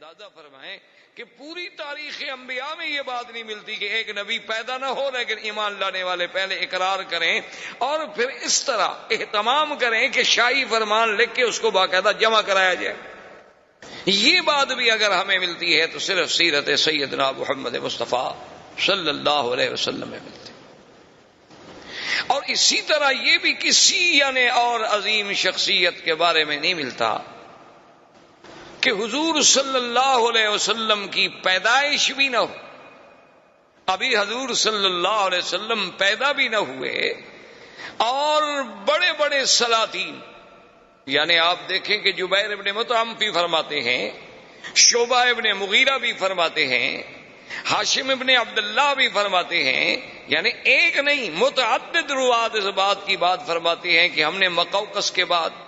اندازہ فرمائیں کہ پوری تاریخ انبیاء میں یہ بات نہیں ملتی کہ ایک نبی پیدا نہ ہو لیکن ایمان لانے والے پہلے اقرار کریں اور پھر اس طرح اہتمام کریں کہ شاہی فرمان لکھ کے اس کو باقاعدہ جمع کرایا جائے. یہ بات بھی اگر ہمیں ملتی ہے تو صرف سیرت سیدنا محمد مصطفیٰ صلی اللہ علیہ وسلم میں ملتی. اور اسی طرح یہ بھی کسی یعنی اور عظیم شخصیت کے بارے میں نہیں ملتا کہ حضور صلی اللہ علیہ وسلم کی پیدائش بھی نہ ہو. ابھی حضور صلی اللہ علیہ وسلم پیدا بھی نہ ہوئے اور بڑے بڑے سلاطین یعنی آپ دیکھیں کہ جبیر ابن مطعم بھی فرماتے ہیں, شعبہ ابن مغیرہ بھی فرماتے ہیں, ہاشم ابن عبداللہ بھی فرماتے ہیں, یعنی ایک نہیں متعدد روات اس بات کی بات فرماتے ہیں کہ ہم نے مقوقس کے بعد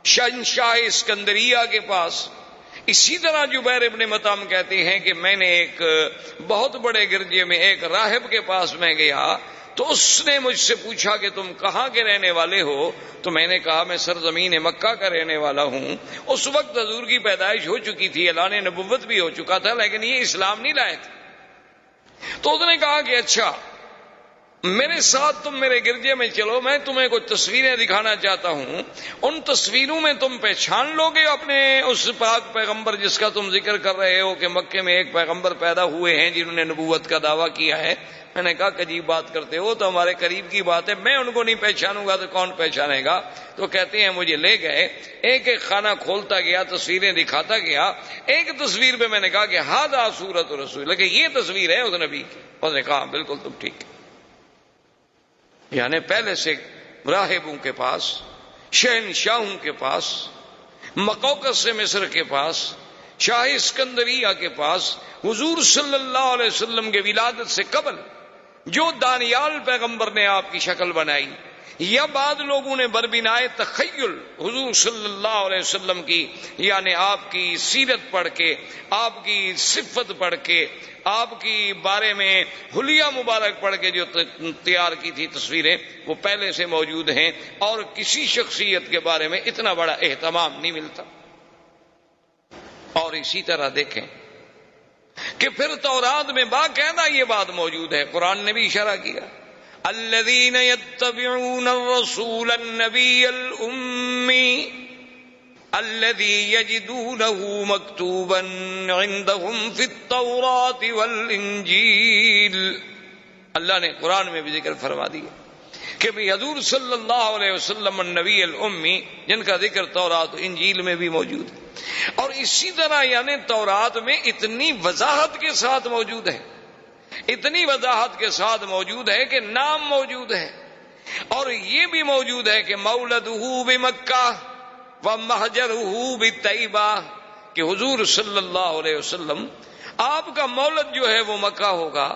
شہنشاہ اسکندریہ کے پاس. اسی طرح جبیر ابن مطعم کہتے ہیں کہ میں نے ایک بہت بڑے گرجے میں ایک راہب کے پاس میں گیا تو اس نے مجھ سے پوچھا کہ تم کہاں کے رہنے والے ہو, تو میں نے کہا میں سرزمین مکہ کا رہنے والا ہوں. اس وقت حضور کی پیدائش ہو چکی تھی, اعلان نبوت بھی ہو چکا تھا, لیکن یہ اسلام نہیں لائے تھے. تو اس نے کہا کہ اچھا میرے ساتھ تم میرے گرجے میں چلو, میں تمہیں کچھ تصویریں دکھانا چاہتا ہوں. ان تصویروں میں تم پہچان لو گے اپنے اس پاک پیغمبر جس کا تم ذکر کر رہے ہو کہ مکے میں ایک پیغمبر پیدا ہوئے ہیں جنہوں نے نبوت کا دعویٰ کیا ہے. میں نے کہا کہ عجیب بات کرتے ہو, تو ہمارے قریب کی بات ہے, میں ان کو نہیں پہچانوں گا تو کون پہچانے گا. تو کہتے ہیں مجھے لے گئے, ایک ایک خانہ کھولتا گیا, تصویریں دکھاتا گیا. ایک تصویر پہ میں نے کہا کہ ہذا صورت رسول, لیکن یہ تصویر ہے اس نبی کی. اس نے کہا بالکل تم ٹھیک. یعنی پہلے سے راہبوں کے پاس, شہنشاہوں کے پاس, مقوقس سے مصر کے پاس, شاہ اسکندریہ کے پاس, حضور صلی اللہ علیہ وسلم کے ولادت سے قبل جو دانیال پیغمبر نے آپ کی شکل بنائی, یا بعض لوگوں نے بربنائے تخیل حضور صلی اللہ علیہ وسلم کی یعنی آپ کی سیرت پڑھ کے, آپ کی صفت پڑھ کے, آپ کی بارے میں حلیہ مبارک پڑھ کے جو تیار کی تھی تصویریں, وہ پہلے سے موجود ہیں اور کسی شخصیت کے بارے میں اتنا بڑا اہتمام نہیں ملتا. اور اسی طرح دیکھیں کہ پھر تورات میں باقاعدہ یہ بات موجود ہے, قرآن نے بھی اشارہ کیا, الذین یتبعون الرسول النبی الأمی الذی یجدونہ مکتوبا عندہم فی التوراة والانجیل. اللہ نے قرآن میں بھی ذکر فرما دیا کہ بھی حضور صلی اللہ علیہ وسلم النبی الامی جن کا ذکر تورات و انجیل میں بھی موجود ہے. اور اسی طرح یعنی تورات میں اتنی وضاحت کے ساتھ موجود ہے, اتنی وضاحت کے ساتھ موجود ہے کہ نام موجود ہے, اور یہ بھی موجود ہے کہ مولدہ بمکہ ومہجرہ بطیبہ, کہ حضور صلی اللہ علیہ وسلم آپ کا مولد جو ہے وہ مکہ ہوگا,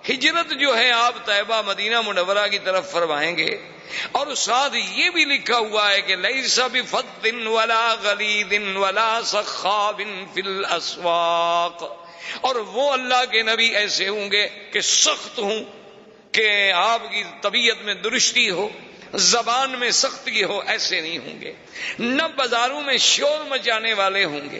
ہجرت جو ہے آپ طیبہ مدینہ منورہ کی طرف فرمائیں گے. اور ساتھ یہ بھی لکھا ہوا ہے کہ لیس بفظ ولا غلیظ ولا سخاب فی الاسواق, اور وہ اللہ کے نبی ایسے ہوں گے کہ سخت ہوں, کہ آپ کی طبیعت میں درستی ہو, زبان میں سختی ہو, ایسے نہیں ہوں گے. نہ بازاروں میں شور مچانے والے ہوں گے.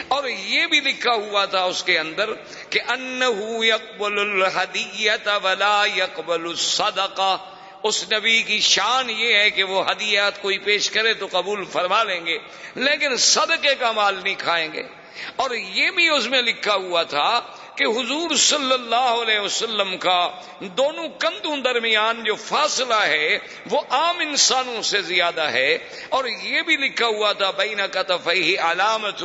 اور یہ بھی لکھا ہوا تھا اس کے اندر کہ انہ یقبل الہدیۃ ولا یقبل الصدقہ, اس نبی کی شان یہ ہے کہ وہ ہدیات کوئی پیش کرے تو قبول فرما لیں گے لیکن صدقے کا مال نہیں کھائیں گے. اور یہ بھی اس میں لکھا ہوا تھا کہ حضور صلی اللہ علیہ وسلم کا دونوں کندھوں درمیان جو فاصلہ ہے وہ عام انسانوں سے زیادہ ہے. اور یہ بھی لکھا ہوا تھا بین کتفیہ علامت,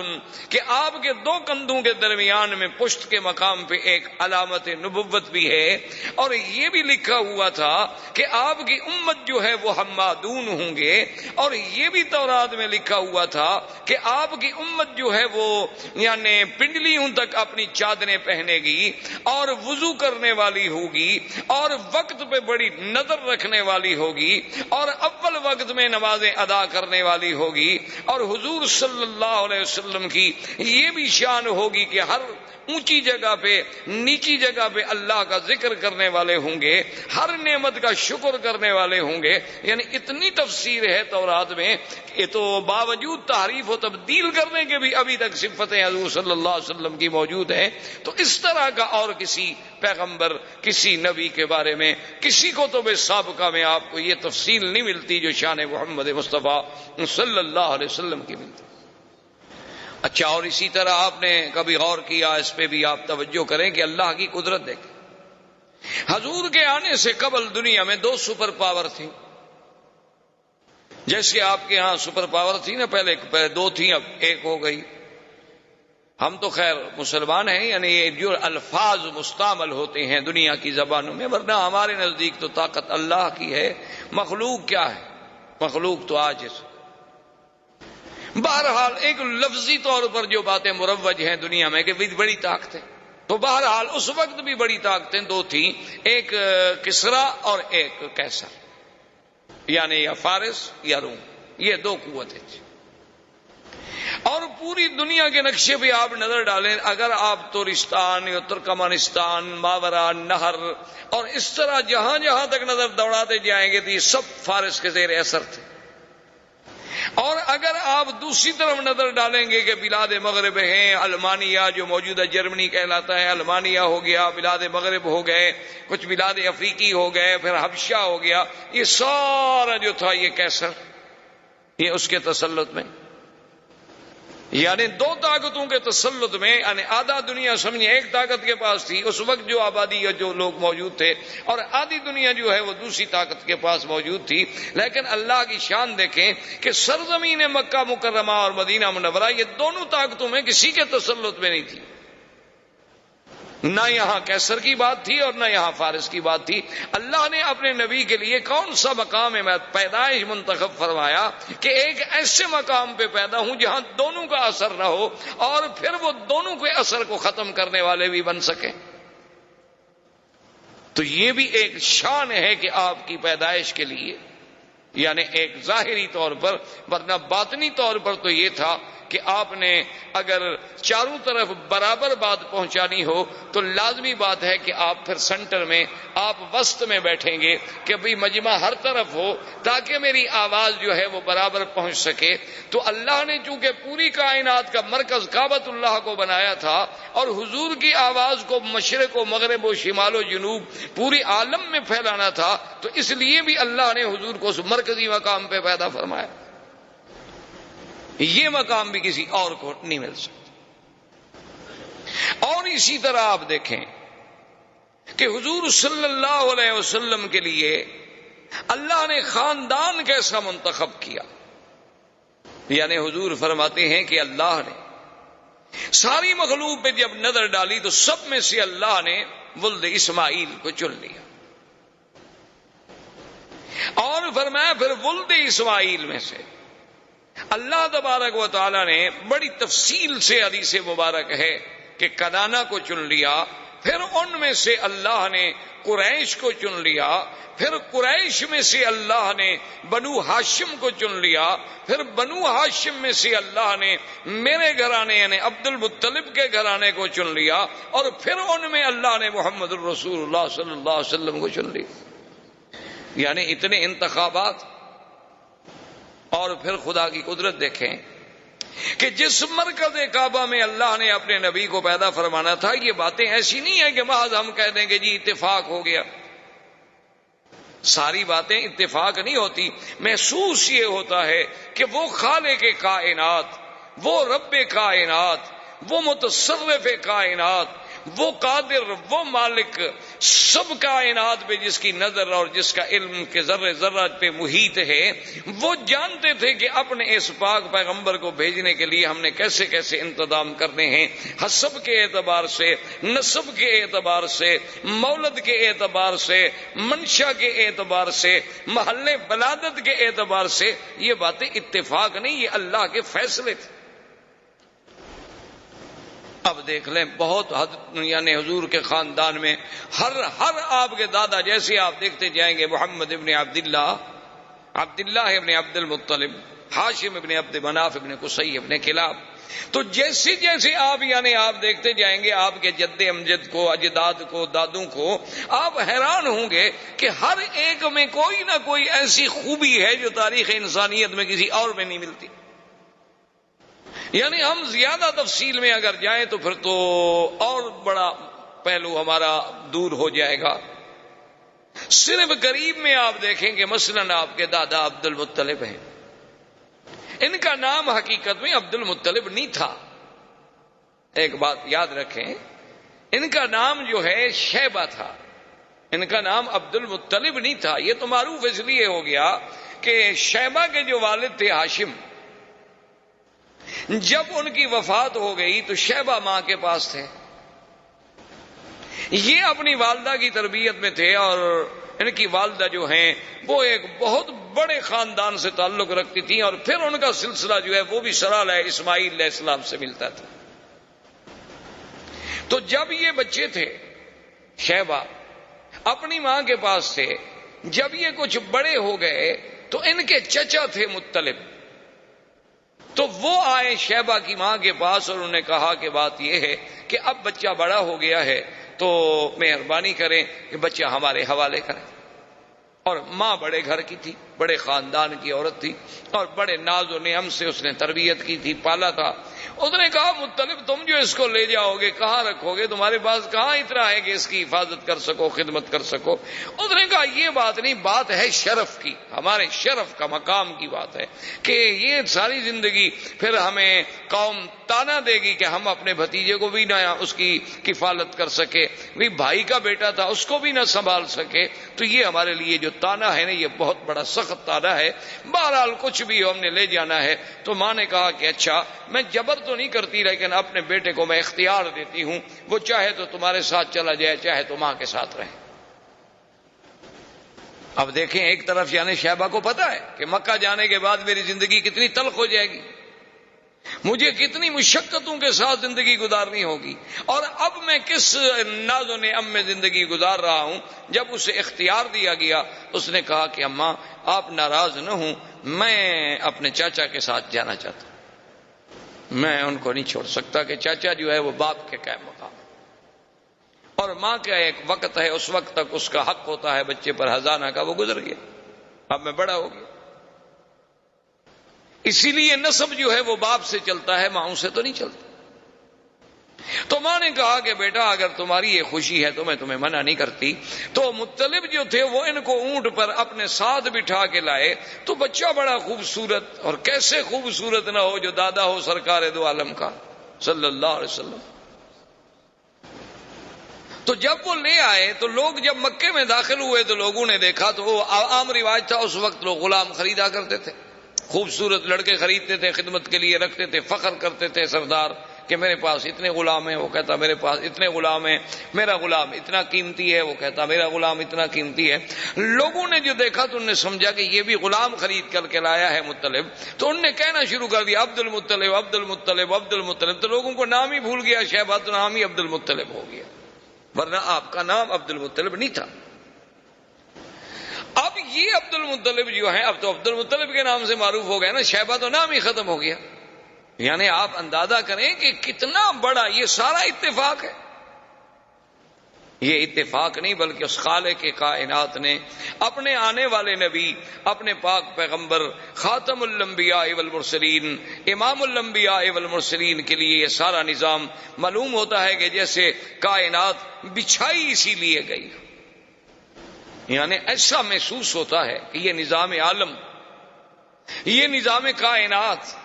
کہ آپ کے دو کندھوں کے درمیان میں پشت کے مقام پہ ایک علامت نبوت بھی ہے. اور یہ بھی لکھا ہوا تھا کہ آپ کی امت جو ہے وہ حمادون ہوں گے. اور یہ بھی تورات میں لکھا ہوا تھا کہ آپ کی امت جو ہے وہ یعنی پنڈلیوں تک اپنی چادریں پہنے گی اور وضو کرنے والی ہوگی اور وقت پہ بڑی نظر رکھنے والی ہوگی اور اول وقت میں نمازیں ادا کرنے والی ہوگی. اور حضور صلی اللہ علیہ وسلم کی یہ بھی شان ہوگی کہ ہر اونچی جگہ پہ نیچی جگہ پہ اللہ کا ذکر کرنے والے ہوں گے، ہر نعمت کا شکر کرنے والے ہوں گے. یعنی اتنی تفسیر ہے تورات میں کہ تو باوجود تحریف و تبدیل کرنے کے بھی ابھی تک صفتیں حضور صلی اللہ علیہ وسلم کی موجود ہیں. تو اس طرح کا اور کسی پیغمبر، کسی نبی کے بارے میں، کسی کو تو بے سابقہ میں آپ کو یہ تفصیل نہیں ملتی جو شان محمد مصطفیٰ صلی اللہ علیہ وسلم کی ملتی. اچھا، اور اسی طرح آپ نے کبھی غور کیا، اس پہ بھی آپ توجہ کریں کہ اللہ کی قدرت دیکھیں. حضور کے آنے سے قبل دنیا میں 2 سپر پاور تھی. جیسے آپ کے ہاں سپر پاور تھی نا، پہلے 2 تھی، اب 1 ہو گئی. ہم تو خیر مسلمان ہیں، یعنی یہ جو الفاظ مستعمل ہوتے ہیں دنیا کی زبانوں میں، ورنہ ہمارے نزدیک تو طاقت اللہ کی ہے. مخلوق کیا ہے؟ مخلوق تو عاجز. بہرحال ایک لفظی طور پر جو باتیں مروج ہیں دنیا میں کہ بڑی طاقتیں، تو بہرحال اس وقت بھی بڑی طاقتیں 2 تھیں، ایک کسرا اور ایک کیسر، یعنی یا فارس یا روم. یہ 2 قوتیں تھیں. اور پوری دنیا کے نقشے پہ آپ نظر ڈالیں، اگر آپ ترکستان یا ترکمانستان، ماورا نہر اور اس طرح جہاں جہاں تک نظر دوڑاتے جائیں گے تو یہ سب فارس کے زیر اثر تھے. اور اگر آپ دوسری طرف نظر ڈالیں گے کہ بلاد مغرب ہیں، المانیہ جو موجودہ جرمنی کہلاتا ہے، المانیہ ہو گیا، بلاد مغرب ہو گئے، کچھ بلاد افریقی ہو گئے، پھر حبشہ ہو گیا، یہ سارا جو تھا یہ کیسر، یہ اس کے تسلط میں. یعنی 2 طاقتوں کے تسلط میں، یعنی آدھا دنیا سمجھے ایک طاقت کے پاس تھی اس وقت جو آبادی یا جو لوگ موجود تھے، اور آدھی دنیا جو ہے وہ دوسری طاقت کے پاس موجود تھی. لیکن اللہ کی شان دیکھیں کہ سرزمین مکہ مکرمہ اور مدینہ منورہ یہ دونوں طاقتوں میں کسی کے تسلط میں نہیں تھی. نہ یہاں کیسر کی بات تھی اور نہ یہاں فارس کی بات تھی. اللہ نے اپنے نبی کے لیے کون سا مقام پیدائش منتخب فرمایا کہ ایک ایسے مقام پہ پیدا ہوں جہاں دونوں کا اثر نہ ہو اور پھر وہ دونوں کے اثر کو ختم کرنے والے بھی بن سکیں. تو یہ بھی ایک شان ہے کہ آپ کی پیدائش کے لیے، یعنی ایک ظاہری طور پر، ورنہ باطنی طور پر تو یہ تھا کہ آپ نے اگر چاروں طرف برابر بات پہنچانی ہو تو لازمی بات ہے کہ آپ پھر سینٹر میں، آپ وسط میں بیٹھیں گے کہ بھئی مجمع ہر طرف ہو تاکہ میری آواز جو ہے وہ برابر پہنچ سکے. تو اللہ نے چونکہ پوری کائنات کا مرکز کعبۃ اللہ کو بنایا تھا اور حضور کی آواز کو مشرق و مغرب و شمال و جنوب پوری عالم میں پھیلانا تھا، تو اس لیے بھی اللہ نے حضور کو اس مرکزی مقام پہ پیدا فرمایا. یہ مقام بھی کسی اور کو نہیں مل سکتا. اور اسی طرح آپ دیکھیں کہ حضور صلی اللہ علیہ وسلم کے لیے اللہ نے خاندان کیسا منتخب کیا. یعنی حضور فرماتے ہیں کہ اللہ نے ساری مخلوق پہ جب نظر ڈالی تو سب میں سے اللہ نے ولد اسماعیل کو چن لیا، اور فرمایا پھر ولد اسماعیل میں سے اللہ تبارک و تعالی نے بڑی تفصیل سے حدیث مبارک ہے کہ کنانہ کو چن لیا، پھر ان میں سے اللہ نے قریش کو چن لیا، پھر قریش میں سے اللہ نے بنو ہاشم کو چن لیا، پھر بنو ہاشم میں سے اللہ نے میرے گھرانے یعنی عبد المطلب کے گھرانے کو چن لیا، اور پھر ان میں اللہ نے محمد الرسول اللہ صلی اللہ علیہ وسلم کو چن لیا. یعنی اتنے انتخابات. اور پھر خدا کی قدرت دیکھیں کہ جس مرکز کعبہ میں اللہ نے اپنے نبی کو پیدا فرمانا تھا، یہ باتیں ایسی نہیں ہیں کہ محض ہم کہہ دیں کہ جی اتفاق ہو گیا. ساری باتیں اتفاق نہیں ہوتی. محسوس یہ ہوتا ہے کہ وہ خالق کائنات، وہ رب کائنات، وہ متصرف کائنات، وہ قادر، وہ مالک سب کائنات پہ جس کی نظر اور جس کا علم کے ذرے ذرہ پہ محیط ہے، وہ جانتے تھے کہ اپنے اس پاک پیغمبر کو بھیجنے کے لیے ہم نے کیسے کیسے انتظام کرنے ہیں، حسب کے اعتبار سے، نسب کے اعتبار سے، مولد کے اعتبار سے، منشا کے اعتبار سے، محل ولادت کے اعتبار سے. یہ باتیں اتفاق نہیں، یہ اللہ کے فیصلے تھے. اب دیکھ لیں بہت حد، یعنی حضور کے خاندان میں ہر آپ کے دادا، جیسے آپ دیکھتے جائیں گے محمد ابن عبداللہ ابن عبد المطلب، ہاشم ابن عبد مناف ابن قصی ابن کلاب، تو جیسے جیسے آپ یعنی آپ دیکھتے جائیں گے آپ کے جد امجد کو، اجداد کو، دادوں کو، آپ حیران ہوں گے کہ ہر ایک میں کوئی نہ کوئی ایسی خوبی ہے جو تاریخ انسانیت میں کسی اور میں نہیں ملتی۔ یعنی ہم زیادہ تفصیل میں اگر جائیں تو پھر تو اور بڑا پہلو ہمارا دور ہو جائے گا۔ صرف قریب میں آپ دیکھیں کہ مثلاً آپ کے دادا عبد المطلب ہیں، ان کا نام حقیقت میں عبد المطلب نہیں تھا۔ ایک بات یاد رکھیں، ان کا نام جو ہے شیبہ تھا، ان کا نام عبد المطلب نہیں تھا۔ یہ تو معروف اس لیے ہو گیا کہ شیبہ کے جو والد تھے ہاشم، جب ان کی وفات ہو گئی تو شیبہ ماں کے پاس تھے، یہ اپنی والدہ کی تربیت میں تھے، اور ان کی والدہ جو ہیں وہ ایک بہت بڑے خاندان سے تعلق رکھتی تھیں، اور پھر ان کا سلسلہ جو ہے وہ بھی سرال ہے اسماعیل علیہ السلام سے ملتا تھا۔ تو جب یہ بچے تھے شیبہ اپنی ماں کے پاس تھے، جب یہ کچھ بڑے ہو گئے تو ان کے چچا تھے مطلب، تو وہ آئے شیبہ کی ماں کے پاس اور انہوں نے کہا کہ بات یہ ہے کہ اب بچہ بڑا ہو گیا ہے تو مہربانی کریں کہ بچہ ہمارے حوالے کریں۔ اور ماں بڑے گھر کی تھی، بڑے خاندان کی عورت تھی، اور بڑے ناز و نعم سے اس نے تربیت کی تھی، پالا تھا۔ اس نے کہا مطلب تم جو اس کو لے جاؤ گے کہاں رکھو گے؟ تمہارے پاس کہاں اتنا ہے کہ اس کی حفاظت کر سکو، خدمت کر سکو؟ اس نے کہا یہ بات نہیں، بات ہے شرف کی، ہمارے شرف کا، مقام کی بات ہے کہ یہ ساری زندگی پھر ہمیں قوم تانا دے گی کہ ہم اپنے بھتیجے کو بھی نہ اس کی کفالت کر سکے، بھی بھائی کا بیٹا تھا اس کو بھی نہ سنبھال سکے، تو یہ ہمارے لیے جو تانا ہے نا یہ بہت بڑا سخت تانا ہے۔ بہرحال کچھ بھی ہم نے لے جانا ہے۔ تو ماں نے کہا کہ اچھا میں جبر تو نہیں کرتی لیکن اپنے بیٹے کو میں اختیار دیتی ہوں، وہ چاہے تو تمہارے ساتھ چلا جائے چاہے تو ماں کے ساتھ رہے۔ اب دیکھیں ایک طرف یعنی شیبہ کو پتا ہے کہ مکہ جانے کے بعد میری زندگی کتنی تلخ ہو جائے گی، مجھے کتنی مشقتوں کے ساتھ زندگی گزارنی ہوگی، اور اب میں کس ناز و نعم میں زندگی گزار رہا ہوں۔ جب اسے اختیار دیا گیا اس نے کہا کہ اماں آپ ناراض نہ ہوں، میں اپنے چاچا کے ساتھ جانا چاہتا ہوں، میں ان کو نہیں چھوڑ سکتا کہ چاچا جو ہے وہ باپ کے قائم مقام ہے، اور ماں کا ایک وقت ہے اس وقت تک اس کا حق ہوتا ہے بچے پر ہزانہ کا، وہ گزر گیا، اب میں بڑا ہو گیا۔ اسی لیے نسب جو ہے وہ باپ سے چلتا ہے، ماں سے تو نہیں چلتا۔ تو ماں نے کہا کہ بیٹا اگر تمہاری یہ خوشی ہے تو میں تمہیں منع نہیں کرتی۔ تو مطلب جو تھے وہ ان کو اونٹ پر اپنے ساتھ بٹھا کے لائے، تو بچہ بڑا خوبصورت، اور کیسے خوبصورت نہ ہو جو دادا ہو سرکار دو عالم کا صلی اللہ علیہ وسلم۔ تو جب وہ لے آئے تو لوگ جب مکے میں داخل ہوئے تو لوگوں نے دیکھا، تو وہ عام رواج تھا اس وقت، لوگ غلام خریدا کرتے تھے، خوبصورت لڑکے خریدتے تھے، خدمت کے لیے رکھتے تھے، فخر کرتے تھے سردار کہ میرے پاس اتنے غلام ہیں، وہ کہتا میرے پاس اتنے غلام ہیں، میرا غلام اتنا قیمتی ہے، وہ کہتا میرا غلام اتنا قیمتی ہے۔ لوگوں نے جو دیکھا تو انہوں نے سمجھا کہ یہ بھی غلام خرید کر کے لایا ہے مطلب، تو انہوں نے کہنا شروع کر دیا عبد المطلب عبد المطلب عبد المطلب، تو لوگوں کو نام ہی بھول گیا، شیبہ تو نام ہی عبد المطلب ہو گیا، ورنہ آپ کا نام عبد المطلب نہیں تھا۔ اب یہ عبد المطلب جو ہیں اب تو عبد المطلب کے نام سے معروف ہو گئے نا، شیبہ تو نام ہی ختم ہو گیا۔ یعنی آپ اندازہ کریں کہ کتنا بڑا یہ سارا اتفاق ہے۔ یہ اتفاق نہیں بلکہ اس خالق کائنات نے اپنے آنے والے نبی، اپنے پاک پیغمبر خاتم الانبیاء والمرسلین، امام الانبیاء والمرسلین کے لیے یہ سارا نظام معلوم ہوتا ہے کہ جیسے کائنات بچھائی اسی لیے گئی، یعنی ایسا محسوس ہوتا ہے کہ یہ نظام عالم، یہ نظام کائنات،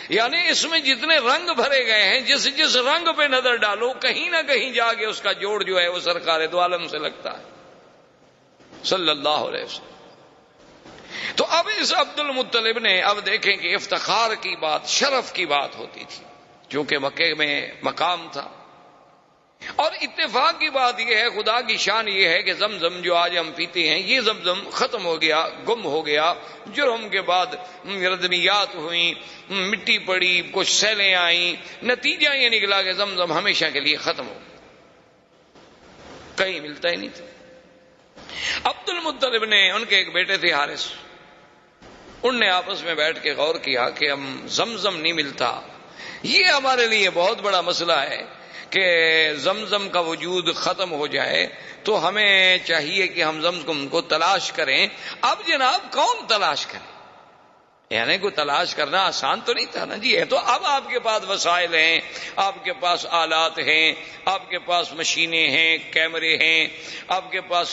یعنی اس میں جتنے رنگ بھرے گئے ہیں، جس جس رنگ پہ نظر ڈالو کہیں نہ کہیں جا کے اس کا جوڑ جو ہے وہ سرکار دو عالم سے لگتا ہے صلی اللہ علیہ وسلم۔ تو اب اس عبد المطلب نے، اب دیکھیں کہ افتخار کی بات، شرف کی بات ہوتی تھی، چونکہ مکے میں مقام تھا۔ اور اتفاق کی بات یہ ہے، خدا کی شان یہ ہے کہ زمزم جو آج ہم پیتے ہیں یہ زمزم ختم ہو گیا، گم ہو گیا، جرم کے بعد ردمیات ہوئیں، مٹی پڑی، کچھ سیلیں آئیں، نتیجہ یہ نکلا کہ زمزم ہمیشہ کے لیے ختم ہو گیا، کہیں ملتا ہی نہیں تھا۔ عبد المطلب نے، ان کے ایک بیٹے تھے حارث، ان نے آپس میں بیٹھ کے غور کیا کہ ہم زمزم نہیں ملتا، یہ ہمارے لیے بہت بڑا مسئلہ ہے کہ زمزم کا وجود ختم ہو جائے تو ہمیں چاہیے کہ ہم زمزم کو تلاش کریں. اب جناب کون تلاش کرے؟ یعنی کوئی تلاش کرنا آسان تو نہیں تھا نا جی. ہے تو اب آپ کے پاس وسائل ہیں، آپ کے پاس آلات ہیں، آپ کے پاس مشینیں ہیں، کیمرے ہیں، آپ کے پاس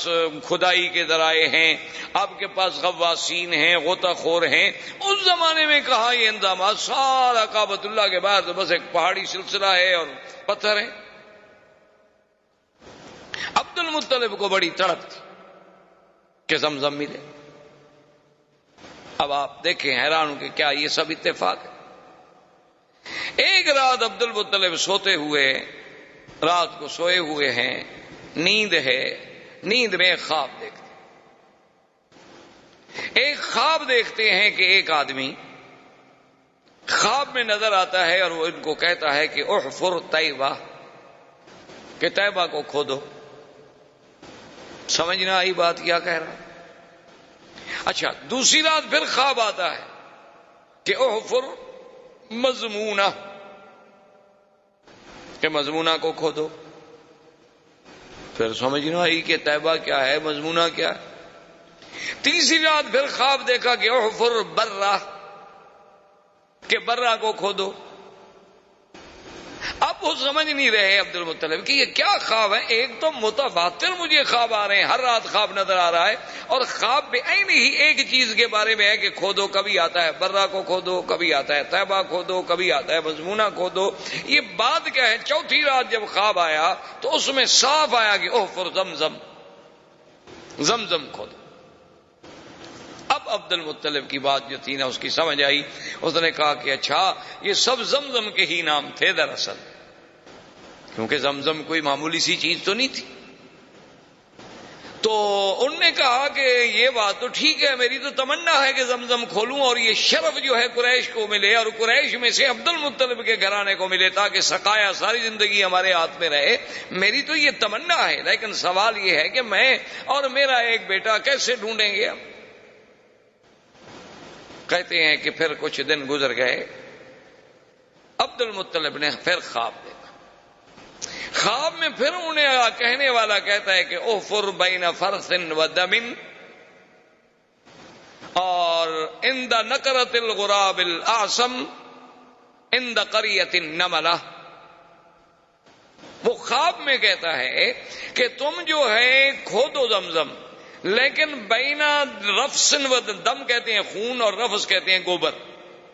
کھدائی کے ذرائع ہیں، آپ کے پاس غواصین ہیں، غوطہ خور ہیں. اس زمانے میں کہاں یہ انتظامات؟ سارا کعبۃ اللہ کے باہر تو بس ایک پہاڑی سلسلہ ہے اور پتھر ہیں. عبد المطلب کو بڑی تڑپ تھی کہ زمزم ملے. اب آپ دیکھیں حیران ہوں کہ کیا یہ سب اتفاق ہے؟ ایک رات عبد المطلب سوتے ہوئے، رات کو سوئے ہوئے ہیں، نیند ہے، نیند میں ایک خواب دیکھتے. ایک خواب دیکھتے ہیں کہ ایک آدمی خواب میں نظر آتا ہے اور وہ ان کو کہتا ہے کہ احفر طیبہ، کہ طیبہ کو کھودو. سمجھنا آئی بات کیا کہہ رہا؟ اچھا، دوسری رات پھر خواب آتا ہے کہ احفر مضمونہ، کہ مضمونہ کو کھودو. پھر سمجھنا آئی کہ طیبہ کیا ہے، مضمونہ کیا ہے. تیسری رات پھر خواب دیکھا کہ احفر برہ، کہ برہ کو کھودو. اب وہ سمجھ نہیں رہے عبد المطلب کہ یہ کیا خواب ہے. ایک تو متواتر مجھے خواب آ رہے ہیں، ہر رات خواب نظر آ رہا ہے، اور خواب میں عین ہی ایک چیز کے بارے میں ہے کہ کھودو. کبھی آتا ہے برہ کو کھودو، کبھی آتا ہے طیبہ کھودو، کبھی آتا ہے مضمونہ کھودو. یہ بات کیا ہے؟ چوتھی رات جب خواب آیا تو اس میں صاف آیا کہ احفر زمزم، زمزم کھودو. اب عبد المطلب کی بات جو تھی نا اس کی سمجھ آئی. اس نے کہا کہ اچھا یہ سب زمزم کے ہی نام تھے دراصل، کیونکہ زمزم کوئی معمولی سی چیز تو نہیں تھی. تو انہوں نے کہا کہ یہ بات تو ٹھیک ہے، میری تو تمنا ہے کہ زمزم کھولوں اور یہ شرف جو ہے قریش کو ملے اور قریش میں سے عبد المطلب کے گھرانے کو ملے تاکہ سقایا ساری زندگی ہمارے ہاتھ میں رہے. میری تو یہ تمنا ہے، لیکن سوال یہ ہے کہ میں اور میرا ایک بیٹا کیسے ڈھونڈیں گے؟ اب کہتے ہیں کہ پھر کچھ دن گزر گئے. عبد المطلب نے پھر خواب دیکھا. خواب میں پھر انہیں کہنے والا کہتا ہے کہ احفر بین فرث و دم اور عند نکرت الغراب الاعصم عند قریۃ النملہ. وہ خواب میں کہتا ہے کہ تم جو ہے کھودو زمزم، لیکن بینا رفسن و دم کہتے ہیں خون اور رفس کہتے ہیں گوبر.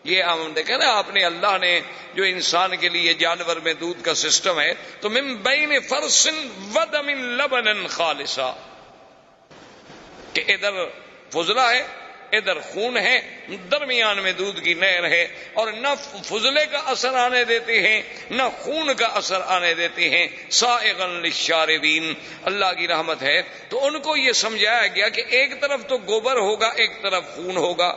یہ ہم دیکھیں نا آپ نے، اللہ نے جو انسان کے لیے جانور میں دودھ کا سسٹم ہے، تو من بین فرسن و دم لبنا خالصا، کہ ادھر فضلہ ہے، ادھر خون ہے، درمیان میں دودھ کی نہر ہے، اور نہ فضلے کا اثر آنے دیتے ہیں نہ خون کا اثر آنے دیتے ہیں. سائغا للشاربین، اللہ کی رحمت ہے. تو ان کو یہ سمجھایا گیا کہ ایک طرف تو گوبر ہوگا، ایک طرف خون ہوگا،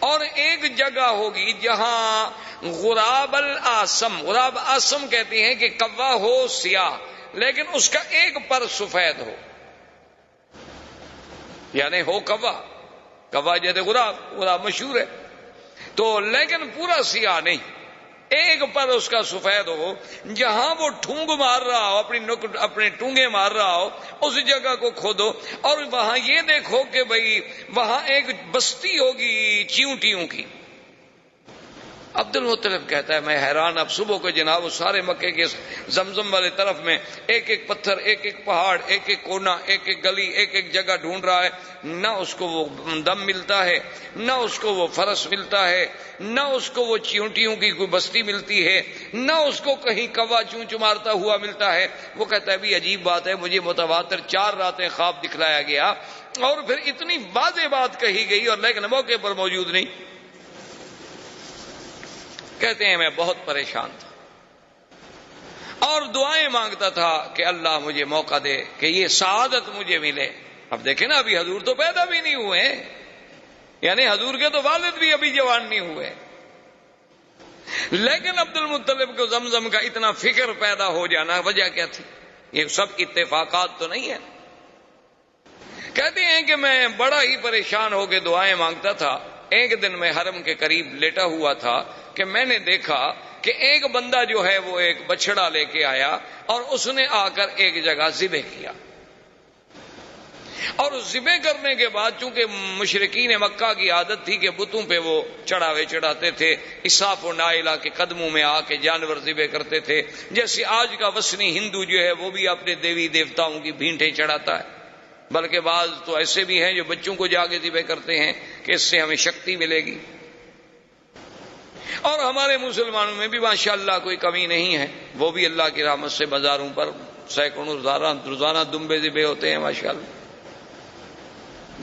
اور ایک جگہ ہوگی جہاں غراب الاسم، غراب اسم کہتے ہیں کہ کوا ہو سیاہ لیکن اس کا ایک پر سفید ہو، یعنی ہو کوا جیسے غراب مشہور ہے، تو لیکن پورا سیاہ نہیں، ایک پر اس کا سفید ہو. جہاں وہ ٹھونگ مار رہا ہو، اپنے ٹونگے مار رہا ہو، اس جگہ کو کھودو اور وہاں یہ دیکھو کہ بھئی وہاں ایک بستی ہوگی چیونٹیوں کی. عبد المطلب کہتا ہے میں حیران. اب صبح کو جناب وہ سارے مکے کے زمزم والے طرف میں ایک ایک پتھر، ایک ایک پہاڑ، ایک ایک کونا، ایک ایک گلی، ایک ایک جگہ ڈھونڈ رہا ہے. نہ اس کو وہ دم ملتا ہے، نہ اس کو وہ فرس ملتا ہے، نہ اس کو وہ چیونٹیوں کی کوئی بستی ملتی ہے، نہ اس کو کہیں کوا چونچ مارتا ہوا ملتا ہے. وہ کہتا ہے بھی عجیب بات ہے، مجھے متواتر 4 راتیں خواب دکھلایا گیا اور پھر اتنی واضح بات کہی گئی اور لیکن موقع پر موجود نہیں. کہتے ہیں میں بہت پریشان تھا اور دعائیں مانگتا تھا کہ اللہ مجھے موقع دے کہ یہ سعادت مجھے ملے. اب دیکھیں نا، ابھی حضور تو پیدا بھی نہیں ہوئے، یعنی حضور کے تو والد بھی ابھی جوان نہیں ہوئے، لیکن عبد المطلب کو زمزم کا اتنا فکر پیدا ہو جانا وجہ کیا تھی؟ یہ سب اتفاقات تو نہیں ہے. کہتے ہیں کہ میں بڑا ہی پریشان ہو کے دعائیں مانگتا تھا. ایک دن میں حرم کے قریب لیٹا ہوا تھا کہ کہ میں نے دیکھا کہ ایک بندہ جو ہے وہ ایک بچڑا لے کے آیا اور اس نے آ کر ایک جگہ ذبح کیا، اور ذبح کرنے کے بعد چونکہ مشرکین مکہ کی عادت تھی کہ بتوں پہ وہ چڑھاوے چڑھاتے تھے، اساف و نائلہ کے قدموں میں آ کے جانور ذبح کرتے تھے، جیسے آج کا وثنی ہندو جو ہے وہ بھی اپنے دیوی دیوتاؤں کی بھینٹیں چڑھاتا ہے، بلکہ بعض تو ایسے بھی ہیں جو بچوں کو جا کے ذبح کرتے ہیں کہ اس سے ہمیں شکتی ملے گی۔ اور ہمارے مسلمانوں میں بھی ماشاءاللہ کوئی کمی نہیں ہے، وہ بھی اللہ کی رحمت سے بازاروں پر سینکڑوں روزانہ دمبے ذبح ہوتے ہیں ماشاءاللہ۔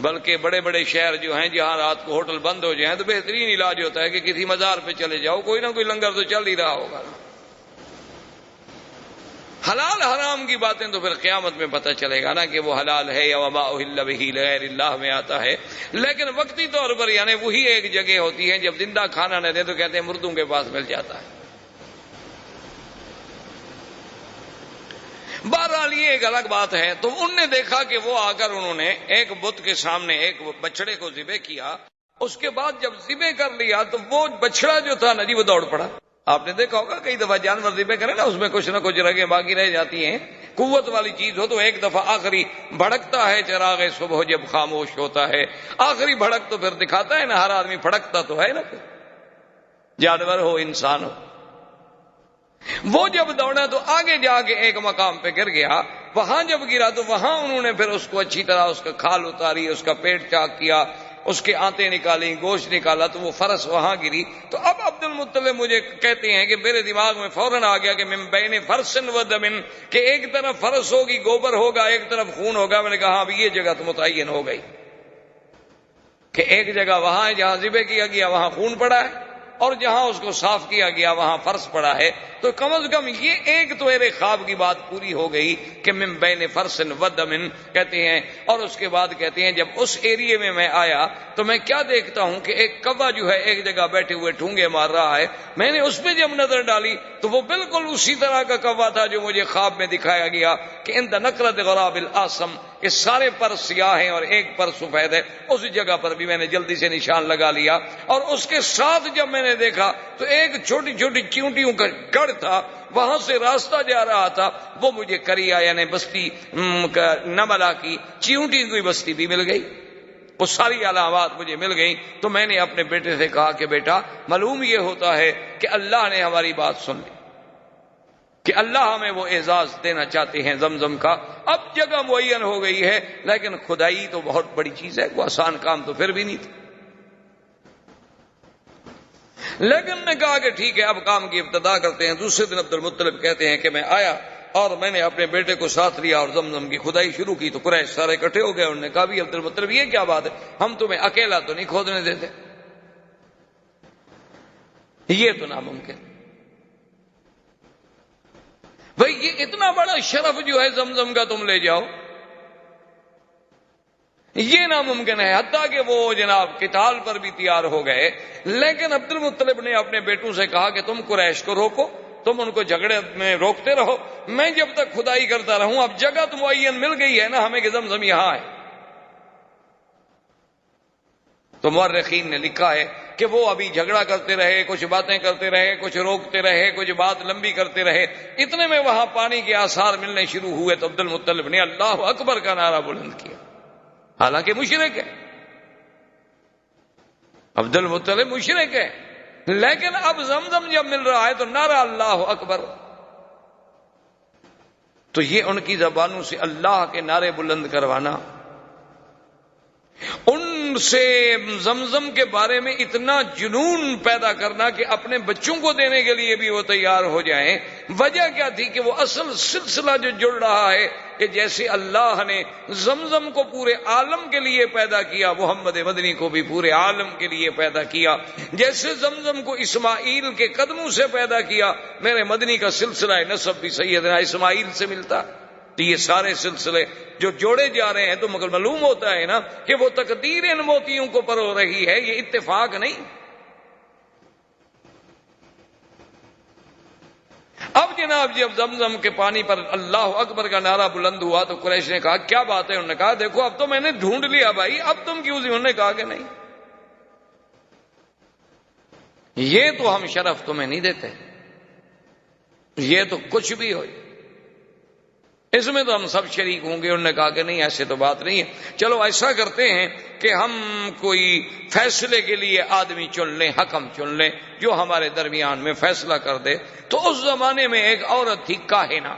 بلکہ بڑے بڑے شہر جو ہیں جہاں رات کو ہوٹل بند ہو جائیں تو بہترین علاج ہوتا ہے کہ کسی مزار پہ چلے جاؤ، کوئی نہ کوئی لنگر تو چل ہی رہا ہوگا۔ حلال حرام کی باتیں تو پھر قیامت میں پتہ چلے گا نا کہ وہ حلال ہے یا وما اہل بہ لغیر اللہ میں آتا ہے، لیکن وقتی طور پر یعنی وہی ایک جگہ ہوتی ہے، جب زندہ کھانا نہ دے تو کہتے ہیں مردوں کے پاس مل جاتا ہے۔ بہرحال یہ ایک الگ بات ہے۔ تو ان نے دیکھا کہ وہ آ کر انہوں نے ایک بت کے سامنے ایک بچڑے کو ذبح کیا، اس کے بعد جب ذبح کر لیا تو وہ بچڑا جو تھا نا جی وہ دوڑ پڑا۔ آپ نے دیکھا ہوگا کئی دفعہ جانور ذبح کرے نا، اس میں کچھ نہ کچھ رگیں باقی رہ جاتی ہیں، قوت والی چیز ہو تو ایک دفعہ آخری بھڑکتا ہے چراغ صبح جب خاموش ہوتا ہے، آخری بھڑک تو پھر دکھاتا ہے نا، ہر آدمی بھڑکتا تو ہے نا، پھر جانور ہو انسان ہو۔ وہ جب دوڑا تو آگے جا کے ایک مقام پہ گر گیا، وہاں جب گرا تو وہاں انہوں نے پھر اس کو اچھی طرح اس کا کھال اتاری، اس کا پیٹ چاک کیا، اس کے آنتیں نکالی، گوشت نکالا، تو وہ فرس وہاں گری۔ تو اب عبد المطلب مجھے کہتے ہیں کہ میرے دماغ میں فوراً آ گیا کہ من بین فرس و دم، کہ ایک طرف فرس ہوگی گوبر ہوگا، ایک طرف خون ہوگا۔ میں نے کہا اب یہ جگہ تو متعین ہو گئی کہ ایک جگہ وہاں ہے جہاں ذبح کیا گیا وہاں خون پڑا ہے، اور جہاں اس کو صاف کیا گیا وہاں فرس پڑا ہے۔ تو کم از کم یہ ایک تو میرے خواب کی بات پوری ہو گئی کہ من بین فرس و دم کہتے ہیں۔ اور اس کے بعد کہتے ہیں جب اس ایریے میں آیا تو میں کیا دیکھتا ہوں کہ ایک کوا جو ہے ایک جگہ بیٹھے ہوئے ٹھونگے مار رہا ہے۔ میں نے اس پہ جب نظر ڈالی تو وہ بالکل اسی طرح کا کوا تھا جو مجھے خواب میں دکھایا گیا کہ اند نقرۃ غراب الاسم، کہ سارے پر سیاہ ہیں اور ایک پر سفید ہے۔ اس جگہ پر بھی میں نے جلدی سے نشان لگا لیا، اور اس کے ساتھ جب میں نے دیکھا تو ایک چھوٹی چھوٹی چیونٹیوں کا گڑھ تھا، وہاں سے راستہ جا رہا تھا، وہ مجھے کریا یعنی بستی نملا کی چیونٹی کی بستی بھی مل گئی، وہ ساری علامات مجھے مل گئی۔ تو میں نے اپنے بیٹے سے کہا کہ بیٹا معلوم یہ ہوتا ہے کہ اللہ نے ہماری بات سن لی، کہ اللہ ہمیں وہ اعزاز دینا چاہتے ہیں زمزم کا۔ اب جگہ معین ہو گئی ہے، لیکن خدائی تو بہت بڑی چیز ہے، کوئی آسان کام تو پھر بھی نہیں تھا۔ لیکن نے کہا کہ ٹھیک ہے اب کام کی ابتدا کرتے ہیں۔ دوسرے دن عبد المطلب کہتے ہیں کہ میں آیا اور میں نے اپنے بیٹے کو ساتھ لیا اور زمزم کی کھدائی شروع کی۔ تو قریش سارے اکٹھے ہو گئے، انہوں نے کہا بھی عبد المطلب یہ کیا بات ہے، ہم تمہیں اکیلا تو نہیں کھودنے دیتے، یہ تو ناممکن۔ بھئی یہ اتنا بڑا شرف جو ہے زمزم کا تم لے جاؤ، یہ ناممکن ہے۔ حتیٰ کہ وہ جناب قتال پر بھی تیار ہو گئے، لیکن عبد المطلب نے اپنے بیٹوں سے کہا کہ تم قریش کو روکو، تم ان کو جھگڑے میں روکتے رہو، میں جب تک کھدائی کرتا رہوں۔ اب جگہ تو معین مل گئی ہے نا ہمیں کہ زمزم یہاں ہے۔ تو مورخین نے لکھا ہے کہ وہ ابھی جھگڑا کرتے رہے، کچھ باتیں کرتے رہے، کچھ روکتے رہے، کچھ بات لمبی کرتے رہے، اتنے میں وہاں پانی کے آثار ملنے شروع ہوئے تو عبد المطلب نے اللہ اکبر کا نعرہ بلند کیا، حالانکہ مشرک ہے، عبد المطلب مشرک ہے، لیکن اب زمزم جب مل رہا ہے تو نعرہ اللہ اکبر۔ تو یہ ان کی زبانوں سے اللہ کے نعرے بلند کروانا، ان سے زمزم کے بارے میں اتنا جنون پیدا کرنا کہ اپنے بچوں کو دینے کے لیے بھی وہ تیار ہو جائیں۔ وجہ کیا تھی کہ وہ اصل سلسلہ جو جڑ رہا ہے کہ جیسے اللہ نے زمزم کو پورے عالم کے لیے پیدا کیا، محمد مدنی کو بھی پورے عالم کے لیے پیدا کیا، جیسے زمزم کو اسماعیل کے قدموں سے پیدا کیا، میرے مدنی کا سلسلہ نسب بھی سیدنا اسماعیل سے ملتا۔ تو یہ سارے سلسلے جو جوڑے جا رہے ہیں تو مگر معلوم ہوتا ہے نا کہ وہ تقدیر ان موتیوں کو پرو رہی ہے، یہ اتفاق نہیں۔ اب جناب جب زمزم کے پانی پر اللہ اکبر کا نعرہ بلند ہوا تو قریش نے کہا کیا بات ہے؟ انہوں نے کہا دیکھو اب تو میں نے ڈھونڈ لیا بھائی، اب تم کیوں؟ انہوں نے کہا کہ نہیں، یہ تو ہم شرف تمہیں نہیں دیتے، یہ تو کچھ بھی ہو، اس میں تو ہم سب شریک ہوں گے۔ انہوں نے کہا کہ نہیں، ایسے تو بات نہیں ہے، چلو ایسا کرتے ہیں کہ ہم کوئی فیصلے کے لیے آدمی چن لیں، حکم چن لیں جو ہمارے درمیان میں فیصلہ کر دے۔ تو اس زمانے میں ایک عورت تھی کاہنہ۔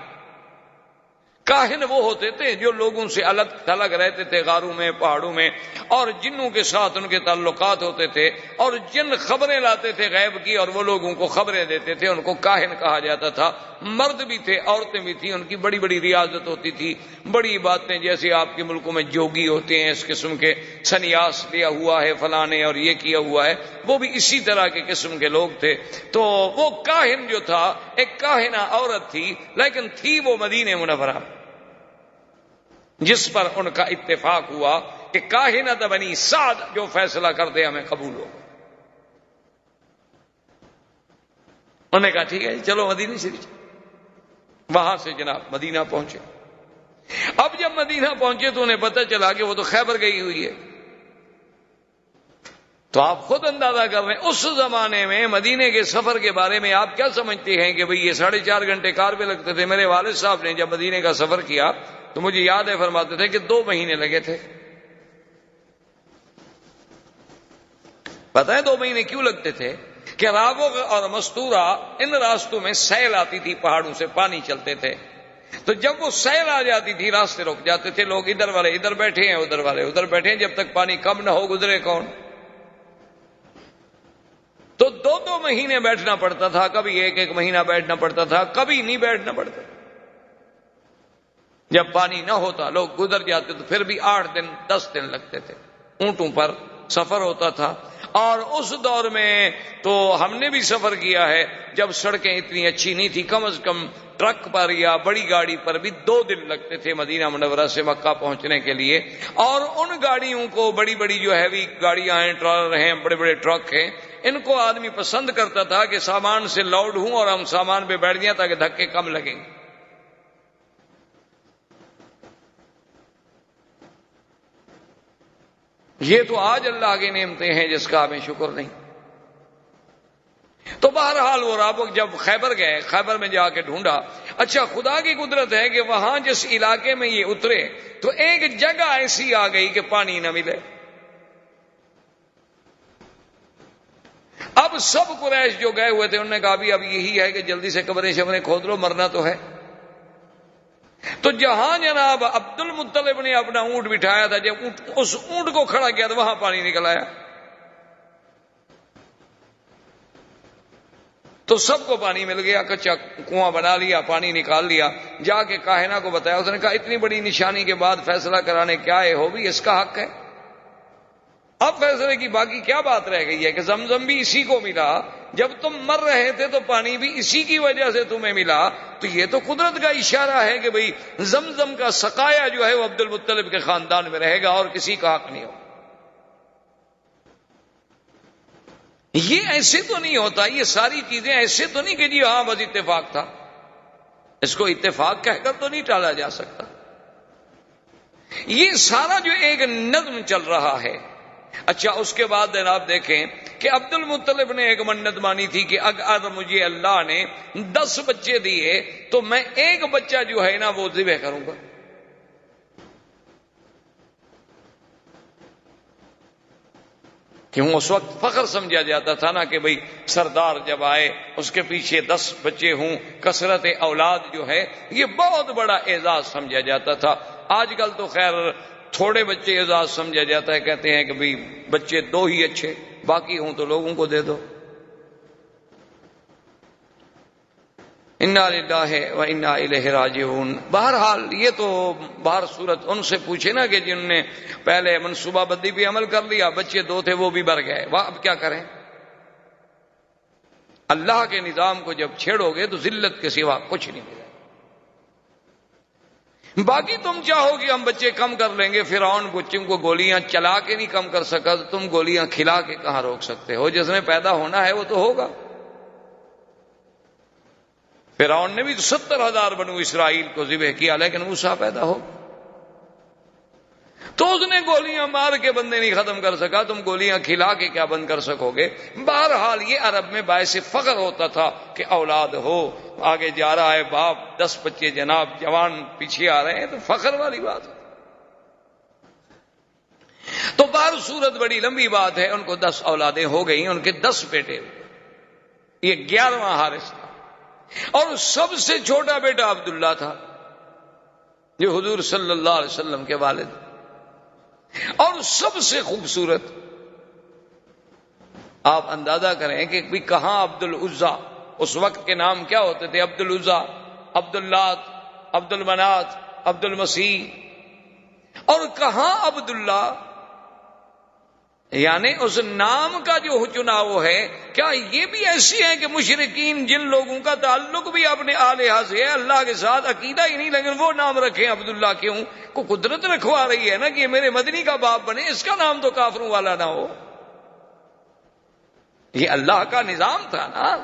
کاہن وہ ہوتے تھے جو لوگوں سے الگ تھلگ رہتے تھے، غاروں میں، پہاڑوں میں، اور جنوں کے ساتھ ان کے تعلقات ہوتے تھے، اور جن خبریں لاتے تھے غیب کی اور وہ لوگوں کو خبریں دیتے تھے، ان کو کاہن کہا جاتا تھا۔ مرد بھی تھے، عورتیں بھی تھیں، ان کی بڑی بڑی ریاضت ہوتی تھی، بڑی باتیں، جیسے آپ کے ملکوں میں جوگی ہوتے ہیں، اس قسم کے سنیاس لیا ہوا ہے فلاں نے اور یہ کیا ہوا ہے، وہ بھی اسی طرح کے قسم کے لوگ تھے۔ تو وہ کاہن جو تھا، ایک کاہنہ عورت تھی، لیکن تھی وہ مدینہ منورہ، جس پر ان کا اتفاق ہوا کہ کاہنہ بنی سعد جو فیصلہ کر دے ہمیں قبول ہو۔ انہوں نے کہا ٹھیک ہے چلو مدینہ شریف۔ وہاں سے جناب مدینہ پہنچے۔ اب جب مدینہ پہنچے تو انہیں پتہ چلا کہ وہ تو خیبر گئی ہوئی ہے۔ تو آپ خود اندازہ کر رہے ہیں اس زمانے میں مدینے کے سفر کے بارے میں آپ کیا سمجھتے ہیں کہ بھئی یہ 4.5 گھنٹے کار پہ لگتے تھے۔ میرے والد صاحب نے جب مدینے کا سفر کیا تو مجھے یاد ہے، فرماتے تھے کہ 2 مہینے لگے تھے۔ پتہ ہے 2 مہینے کیوں لگتے تھے؟ کہ راوغ اور مستورہ ان راستوں میں سیل آتی تھی، پہاڑوں سے پانی چلتے تھے، تو جب وہ سیل آ جاتی تھی راستے رک جاتے تھے، لوگ ادھر والے ادھر بیٹھے ہیں، ادھر والے ادھر بیٹھے ہیں، جب تک پانی کم نہ ہو گزرے کون؟ تو 2 مہینے بیٹھنا پڑتا تھا، کبھی 1 مہینہ بیٹھنا پڑتا تھا، کبھی نہیں بیٹھنا پڑتا۔ جب پانی نہ ہوتا لوگ گزر جاتے تو پھر بھی 8 دن 10 دن لگتے تھے، اونٹوں پر سفر ہوتا تھا۔ اور اس دور میں تو ہم نے بھی سفر کیا ہے جب سڑکیں اتنی اچھی نہیں تھی، کم از کم ٹرک پر یا بڑی گاڑی پر بھی 2 دن لگتے تھے مدینہ منورہ سے مکہ پہنچنے کے لیے۔ اور ان گاڑیوں کو، بڑی بڑی جو ہیوی گاڑیاں ہیں، ٹرالر ہیں، بڑے بڑے ٹرک ہیں، ان کو آدمی پسند کرتا تھا کہ سامان سے لوڈ ہوں اور ہم سامان پہ بیٹھ جائیں تاکہ دھکے کم لگیں۔ یہ تو آج اللہ کی نعمتیں ہیں جس کا ہمیں شکر نہیں۔ تو بہرحال وہ رابق جب خیبر گئے، خیبر میں جا کے ڈھونڈا۔ اچھا خدا کی قدرت ہے کہ وہاں جس علاقے میں یہ اترے تو ایک جگہ ایسی آ گئی کہ پانی نہ ملے۔ اب سب قریش جو گئے ہوئے تھے انہوں نے کہا اب یہی ہے کہ جلدی سے قبریں شبریں کھود لو، مرنا تو ہے۔ تو جہاں جناب عبد المطلب نے اپنا اونٹ بٹھایا تھا، جب اس اونٹ کو کھڑا کیا تو وہاں پانی نکل آیا۔ تو سب کو پانی مل گیا، کچا کنواں بنا لیا، پانی نکال لیا۔ جا کے کاہنہ کو بتایا، اس نے کہا اتنی بڑی نشانی کے بعد فیصلہ کرانے کیا ہے، ہو بھی اس کا حق ہے۔ اب فیصلے کی باقی کیا بات رہ گئی ہے کہ زمزم بھی اسی کو ملا، جب تم مر رہے تھے تو پانی بھی اسی کی وجہ سے تمہیں ملا، تو یہ تو قدرت کا اشارہ ہے کہ بھئی زمزم کا سقایا جو ہے وہ عبد المطلب کے خاندان میں رہے گا اور کسی کا حق نہیں ہو۔ یہ ایسے تو نہیں ہوتا، یہ ساری چیزیں ایسے تو نہیں کہ جی ہاں بس اتفاق تھا، اس کو اتفاق کہہ کر تو نہیں ٹالا جا سکتا۔ یہ سارا جو ایک نظم چل رہا ہے۔ اچھا اس کے بعد آپ دیکھیں کہ عبد المطلب نے ایک منت مانی تھی کہ اگر مجھے اللہ نے 10 بچے دیے تو میں 1 بچہ جو ہے نا وہ ذبح کروں گا۔ کیوں اس وقت فخر سمجھا جاتا تھا نا کہ بھئی سردار جب آئے اس کے پیچھے 10 بچے ہوں، کثرت اولاد جو ہے یہ بہت بڑا اعزاز سمجھا جاتا تھا۔ آج کل تو خیر تھوڑے بچے اعزاز سمجھا جاتا ہے، کہتے ہیں کہ بھئی بچے 2 ہی اچھے، باقی ہوں تو لوگوں کو دے دو۔ انا للہ و انا الیہ راجعون۔ بہرحال یہ تو باہر صورت ان سے پوچھے نا کہ جن نے پہلے منصوبہ بندی پہ عمل کر لیا، بچے 2 تھے وہ بھی مر گئے، وہ اب کیا کریں؟ اللہ کے نظام کو جب چھیڑو گے تو ذلت کے سوا کچھ نہیں ملے۔ باقی تم چاہو کہ ہم بچے کم کر لیں گے، فرعون بچوں کو گولیاں چلا کے نہیں کم کر سکا تو تم گولیاں کھلا کے کہاں روک سکتے ہو؟ جس نے پیدا ہونا ہے وہ تو ہوگا۔ فرعون نے بھی 70,000 بنو اسرائیل کو ذبح کیا لیکن موسیٰ پیدا ہو۔ تو اس نے گولیاں مار کے بندے نہیں ختم کر سکا، تم گولیاں کھلا کے کیا بند کر سکو گے؟ بہرحال یہ عرب میں باعث فخر ہوتا تھا کہ اولاد ہو، آگے جا رہا ہے باپ، 10 بچے جناب جوان پیچھے آ رہے ہیں، تو فخر والی بات ہے۔ تو بہر صورت بڑی لمبی بات ہے، ان کو 10 اولادیں ہو گئیں، ان کے 10 بیٹے ہوئے، یہ 11واں حارث تھا، اور سب سے چھوٹا بیٹا عبداللہ تھا جو حضور صلی اللہ علیہ وسلم کے والد، اور سب سے خوبصورت۔ آپ اندازہ کریں کہ کہاں عبد العزا، اس وقت کے نام کیا ہوتے تھے؟ عبد العزا، عبد اللات، عبد المنات، عبد المسیح، اور کہاں عبداللہ؟ یعنی اس نام کا جو چناؤ ہے، کیا یہ بھی ایسی ہے کہ مشرکین جن لوگوں کا تعلق بھی اپنے آلہہ سے ہے، اللہ کے ساتھ عقیدہ ہی نہیں، لیکن وہ نام رکھیں عبداللہ؟ کیوں؟ کو قدرت رکھوا رہی ہے نا کہ یہ میرے مدنی کا باپ بنے، اس کا نام تو کافروں والا نہ ہو۔ یہ اللہ کا نظام تھا نا،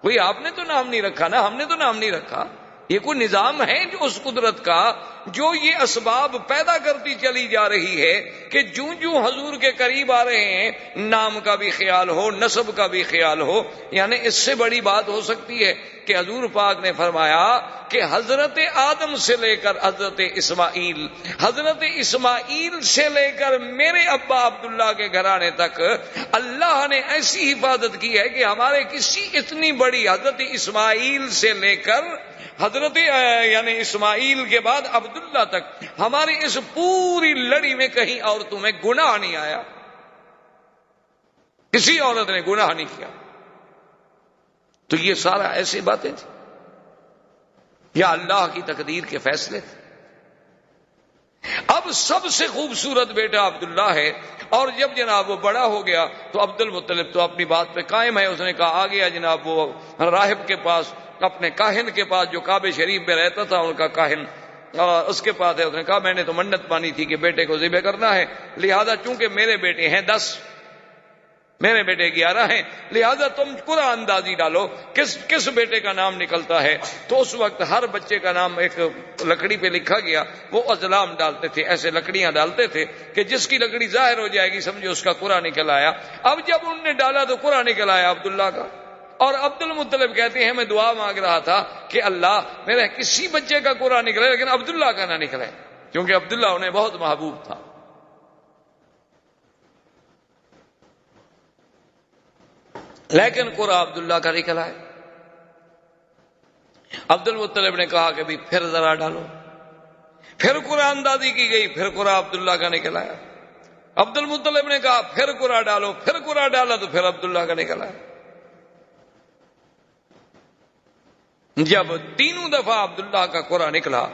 کوئی آپ نے تو نام نہیں رکھا نا، ہم نے تو نام نہیں رکھا، یہ کوئی نظام ہے جو اس قدرت کا، جو یہ اسباب پیدا کرتی چلی جا رہی ہے کہ جوں جوں حضور کے قریب آ رہے ہیں نام کا بھی خیال ہو، نسب کا بھی خیال ہو۔ یعنی اس سے بڑی بات ہو سکتی ہے کہ حضور پاک نے فرمایا کہ حضرت آدم سے لے کر حضرت اسماعیل سے لے کر میرے ابا عبداللہ کے گھرانے تک اللہ نے ایسی حفاظت کی ہے کہ ہمارے کسی اتنی بڑی حضرت اسماعیل سے لے کر حضرت یعنی اسماعیل کے بعد عبداللہ تک ہماری اس پوری لڑی میں کہیں عورتوں میں گناہ نہیں آیا، کسی عورت نے گناہ نہیں کیا۔ تو یہ سارا ایسی باتیں تھیں یا اللہ کی تقدیر کے فیصلے تھے۔ اب سب سے خوبصورت بیٹا عبداللہ ہے، اور جب جناب وہ بڑا ہو گیا تو عبد المطلب تو اپنی بات پہ قائم ہے، اس نے کہا آ گیا جناب وہ راہب کے پاس، اپنے کاہن کے پاس جو کعبہ شریف میں رہتا تھا ان کا کاہن، اس کے پاس ہے۔ اس نے کہا میں نے تو منت مانی تھی کہ بیٹے کو ذبح کرنا ہے، لہذا چونکہ میرے بیٹے ہیں 10، میرے بیٹے 11 ہیں، لہذا تم قرآن اندازی ڈالو کس بیٹے کا نام نکلتا ہے۔ تو اس وقت ہر بچے کا نام ایک لکڑی پہ لکھا گیا، وہ ازلام ڈالتے تھے، ایسے لکڑیاں ڈالتے تھے کہ جس کی لکڑی ظاہر ہو جائے گی سمجھو اس کا قرآن نکل آیا۔ اب جب انہوں نے ڈالا تو قرآن نکل آیا عبداللہ کا، اور عبد المطلب کہتے ہیں میں دعا مانگ رہا تھا کہ اللہ میرے کسی بچے کا قرآن نکلے لیکن عبداللہ کا نہ نکلے، کیونکہ عبداللہ انہیں بہت محبوب تھا۔ لیکن قرآن عبداللہ کا نکلا ہے۔ عبد المطلب نے کہا کہ بھی پھر ذرا ڈالو، پھر قرآن اندازی کی گئی، پھر قرآن عبداللہ کا نکلا ہے۔ عبد المطلب نے کہا پھر قرآن ڈالو، پھر قرآن ڈالا تو پھر عبداللہ کا نکلا ہے۔ جب 3 دفعہ عبداللہ کا قرآن نکلا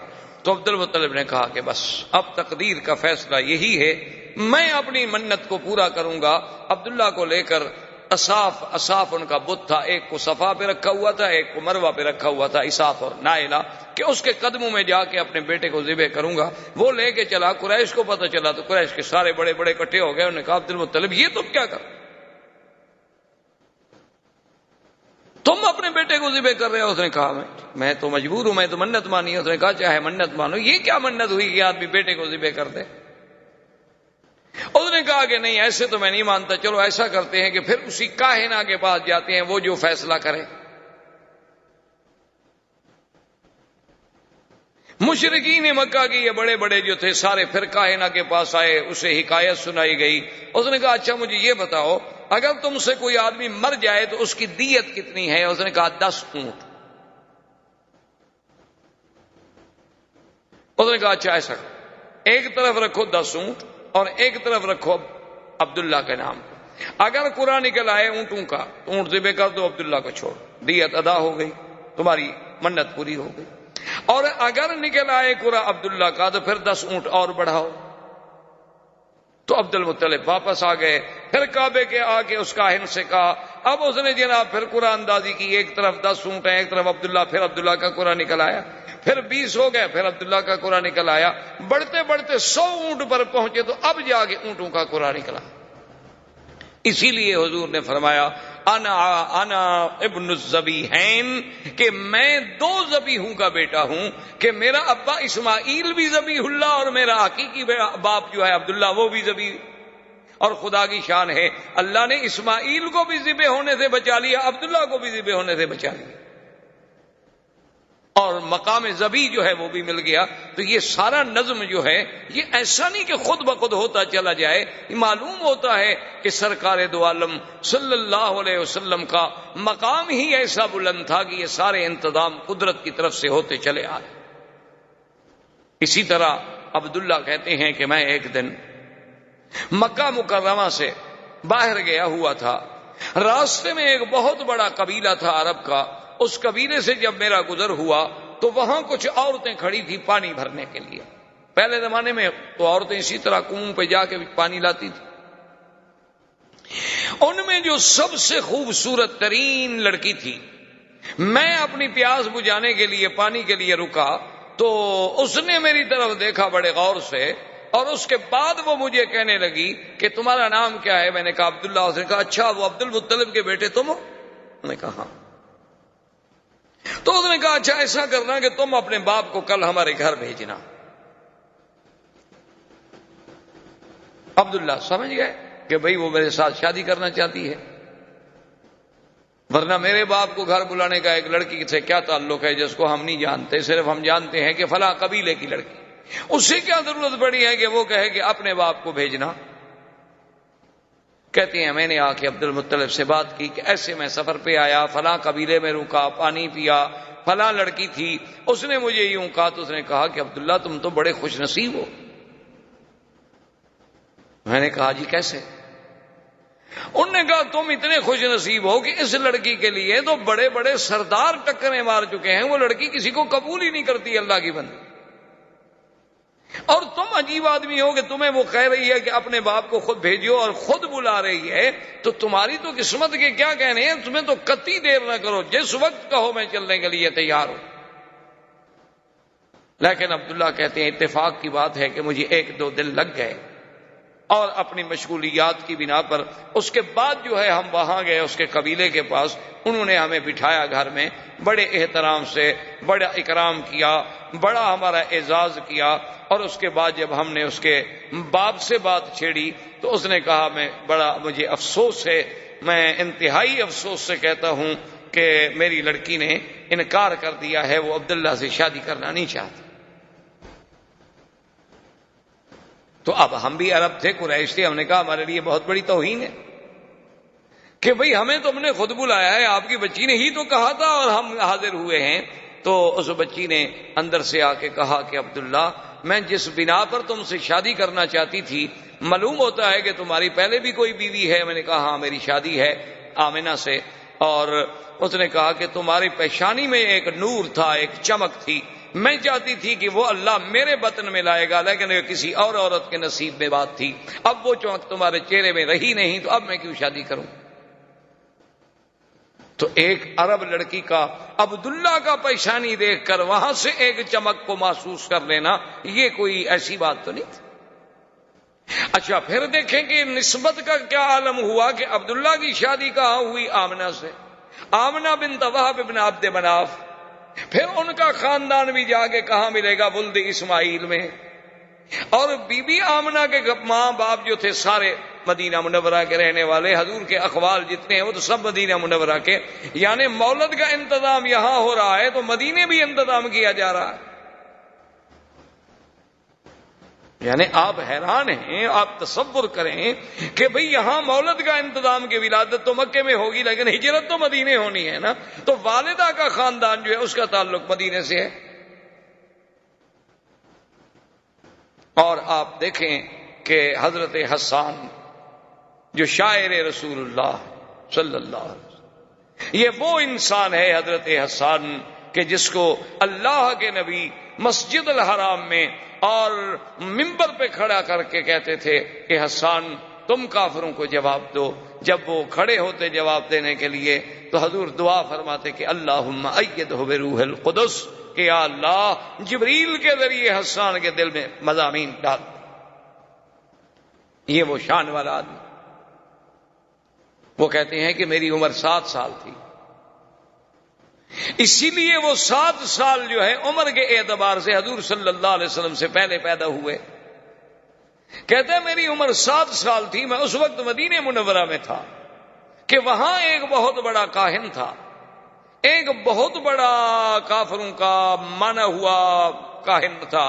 تو عبد المطلب نے کہا کہ بس اب تقدیر کا فیصلہ یہی ہے، میں اپنی منت کو پورا کروں گا۔ عبداللہ کو لے کر اصاف ان کا بت تھا، ایک کو صفا پہ رکھا ہوا تھا، ایک کو مروہ پہ رکھا ہوا تھا، اصاف اور نائلہ، کہ اس کے قدموں میں جا کے اپنے بیٹے کو ذبح کروں گا۔ وہ لے کے چلا، قریش کو پتہ چلا تو قریش کے سارے بڑے بڑے اکٹھے ہو گئے۔ انہوں نے کہا عبد المطلب یہ تم کیا کر، تم اپنے بیٹے کو ذبح کر رہے ہو؟ اس نے کہا میں تو مجبور ہوں، میں تو منت مانی ہے۔ اس نے کہا چاہے منت مانو، یہ کیا منت ہوئی کہ آدمی بیٹے کو ذبح کر دے؟ اس نے کہا کہ نہیں ایسے تو میں نہیں مانتا، چلو ایسا کرتے ہیں کہ پھر اسی کاہنہ کے پاس جاتے ہیں، وہ جو فیصلہ کرے۔ مشرکین مکہ کے یہ بڑے بڑے جو تھے سارے پھر کاہنہ کے پاس آئے، اسے حکایت سنائی گئی۔ اس نے کہا اچھا مجھے یہ بتاؤ اگر تم سے کوئی آدمی مر جائے تو اس کی دیت کتنی ہے؟ اس نے کہا 10 اونٹ۔ اس نے کہا اچھا ایسا ایک طرف رکھو 10 اونٹ اور ایک طرف رکھو عبداللہ کے نام، اگر قرآن نکل آئے اونٹوں کا تو اونٹ ذبح کر دو، عبداللہ کو چھوڑ، دیت ادا ہو گئی، تمہاری منت پوری ہو گئی۔ اور اگر نکل آئے قرآن عبداللہ کا تو پھر 10 اونٹ اور بڑھاؤ۔ تو عبد المطلب واپس آ گئے، پھر کعبے کے آ کے اس کاہن سے کہا، اب اس نے جناب پھر قرآن اندازی کی، ایک طرف 10 اونٹ ہیں، ایک طرف عبداللہ، پھر عبداللہ کا قرآن نکل آیا، پھر 20 ہو گئے، پھر عبداللہ کا قرآن نکل آیا، بڑھتے بڑھتے 100 اونٹ پر پہنچے تو اب جا کے اونٹوں کا قرآن نکلا۔ اسی لیے حضور نے فرمایا انا ابن الذبیحین، کہ میں دو ذبیحوں کا بیٹا ہوں، کہ میرا ابا اسماعیل بھی ذبیح اللہ اور میرا حقیقی باپ جو ہے عبداللہ وہ بھی ذبیح۔ اور خدا کی شان ہے، اللہ نے اسماعیل کو بھی ذبح ہونے سے بچا لیا، عبداللہ کو بھی ذبح ہونے سے بچا لیا، اور مقام ذبیح جو ہے وہ بھی مل گیا۔ تو یہ سارا نظم جو ہے یہ ایسا نہیں کہ خود بخود ہوتا چلا جائے، یہ معلوم ہوتا ہے کہ سرکار دو عالم صلی اللہ علیہ وسلم کا مقام ہی ایسا بلند تھا کہ یہ سارے انتظام قدرت کی طرف سے ہوتے چلے آئے۔ اسی طرح عبداللہ کہتے ہیں کہ میں ایک دن مکہ مکرمہ سے باہر گیا ہوا تھا، راستے میں ایک بہت بڑا قبیلہ تھا عرب کا، اس قبیلے سے جب میرا گزر ہوا تو وہاں کچھ عورتیں کھڑی تھی پانی بھرنے کے لیے۔ پہلے زمانے میں تو عورتیں اسی طرح کنویں پہ جا کے پانی لاتی تھی۔ ان میں جو سب سے خوبصورت ترین لڑکی تھی، میں اپنی پیاس بجھانے کے لیے پانی کے لیے رکا تو اس نے میری طرف دیکھا بڑے غور سے، اور اس کے بعد وہ مجھے کہنے لگی کہ تمہارا نام کیا ہے؟ میں نے کہا عبداللہ۔ اس نے کہا اچھا وہ عبد المطلب کے بیٹے تم ہو؟ میں نے کہا ہاں۔ تو اس نے کہا اچھا ایسا کرنا کہ تم اپنے باپ کو کل ہمارے گھر بھیجنا۔ عبداللہ سمجھ گئے کہ بھئی وہ میرے ساتھ شادی کرنا چاہتی ہے، ورنہ میرے باپ کو گھر بلانے کا ایک لڑکی سے کیا تعلق ہے جس کو ہم نہیں جانتے، صرف ہم جانتے ہیں کہ فلاں قبیلے کی لڑکی، اس سے کیا ضرورت پڑی ہے کہ وہ کہے کہ اپنے باپ کو بھیجنا۔ کہتے ہیں میں نے آ کے عبد المطلب سے بات کی کہ ایسے میں سفر پہ آیا، فلاں قبیلے میں رکا، پانی پیا، فلاں لڑکی تھی، اس نے مجھے یوں کہا۔ تو اس نے کہا کہ عبداللہ تم تو بڑے خوش نصیب ہو۔ میں نے کہا جی کیسے؟ انہوں نے کہا تم اتنے خوش نصیب ہو کہ اس لڑکی کے لیے تو بڑے بڑے سردار ٹکریں مار چکے ہیں، وہ لڑکی کسی کو قبول ہی نہیں کرتی اللہ کی بندی، اور تم عجیب آدمی ہو کہ تمہیں وہ کہہ رہی ہے کہ اپنے باپ کو خود بھیجو اور خود بلا رہی ہے، تو تمہاری تو قسمت کے کیا کہنے ہیں، تمہیں تو قطعی دیر نہ کرو، جس وقت کہو میں چلنے کے لیے تیار ہوں۔ لیکن عبداللہ کہتے ہیں اتفاق کی بات ہے کہ مجھے 1-2 دن لگ گئے، اور اپنی مشغولیات کی بنا پر اس کے بعد جو ہے ہم وہاں گئے اس کے قبیلے کے پاس، انہوں نے ہمیں بٹھایا گھر میں، بڑے احترام سے بڑا اکرام کیا، بڑا ہمارا اعزاز کیا، اور اس کے بعد جب ہم نے اس کے باپ سے بات چھیڑی تو اس نے کہا مجھے افسوس ہے، میں انتہائی افسوس سے کہتا ہوں کہ میری لڑکی نے انکار کر دیا ہے، وہ عبداللہ سے شادی کرنا نہیں چاہتی۔ تو اب ہم بھی عرب تھے، قریش تھے، ہم نے کہا ہمارے لیے بہت بڑی توہین ہے کہ بھئی ہمیں تم نے خود بلایا ہے، آپ کی بچی نے ہی تو کہا تھا اور ہم حاضر ہوئے ہیں۔ تو اس بچی نے اندر سے آ کے کہا کہ عبداللہ میں جس بنا پر تم سے شادی کرنا چاہتی تھی، معلوم ہوتا ہے کہ تمہاری پہلے بھی کوئی بیوی ہے۔ میں نے کہا ہاں میری شادی ہے آمنہ سے، اور اس نے کہا کہ تمہاری پیشانی میں ایک نور تھا، ایک چمک تھی، میں چاہتی تھی کہ وہ اللہ میرے بطن میں لائے گا، لیکن یہ کسی اور عورت کے نصیب میں بات تھی، اب وہ چمک تمہارے چہرے میں رہی نہیں، تو اب میں کیوں شادی کروں؟ تو ایک عرب لڑکی کا عبداللہ کا پیشانی دیکھ کر وہاں سے ایک چمک کو محسوس کر لینا، یہ کوئی ایسی بات تو نہیں تھی۔ اچھا پھر دیکھیں کہ نسبت کا کیا عالم ہوا کہ عبداللہ کی شادی کہاں ہوئی؟ آمنہ سے، آمنہ بنت وہب بن عبد مناف۔ پھر ان کا خاندان بھی جا کے کہاں ملے گا؟ ولد اسماعیل میں۔ اور بی بی آمنہ کے ماں باپ جو تھے سارے مدینہ منورہ کے رہنے والے، حضور کے اقوال جتنے ہیں وہ تو سب مدینہ منورہ کے، یعنی مولد کا انتظام یہاں ہو رہا ہے تو مدینے بھی انتظام کیا جا رہا ہے۔ یعنی آپ حیران ہیں، آپ تصور کریں کہ بھئی یہاں مولد کا انتظام کی ولادت تو مکے میں ہوگی، لیکن ہجرت تو مدینے ہونی ہے نا، تو والدہ کا خاندان جو ہے اس کا تعلق مدینے سے ہے۔ اور آپ دیکھیں کہ حضرت حسان جو شاعر رسول اللہ صلی اللہ علیہ وسلم، یہ وہ انسان ہے حضرت حسان کہ جس کو اللہ کے نبی مسجد الحرام میں اور منبر پہ کھڑا کر کے کہتے تھے کہ حسان تم کافروں کو جواب دو۔ جب وہ کھڑے ہوتے جواب دینے کے لیے تو حضور دعا فرماتے کہ اللہم ایدہ بروح القدس، کہ یا اللہ جبریل کے ذریعے حسان کے دل میں مضامین ڈال۔ یہ وہ شان والا آدمی۔ وہ کہتے ہیں کہ میری عمر 7 سال تھی، اسی لیے وہ 7 سال جو ہے عمر کے اعتبار سے حضور صلی اللہ علیہ وسلم سے پہلے پیدا ہوئے۔ کہتے ہیں میری عمر 7 سال تھی، میں اس وقت مدینہ منورہ میں تھا کہ وہاں ایک بہت بڑا کاہن تھا، ایک بہت بڑا کافروں کا مانا ہوا کاہن تھا،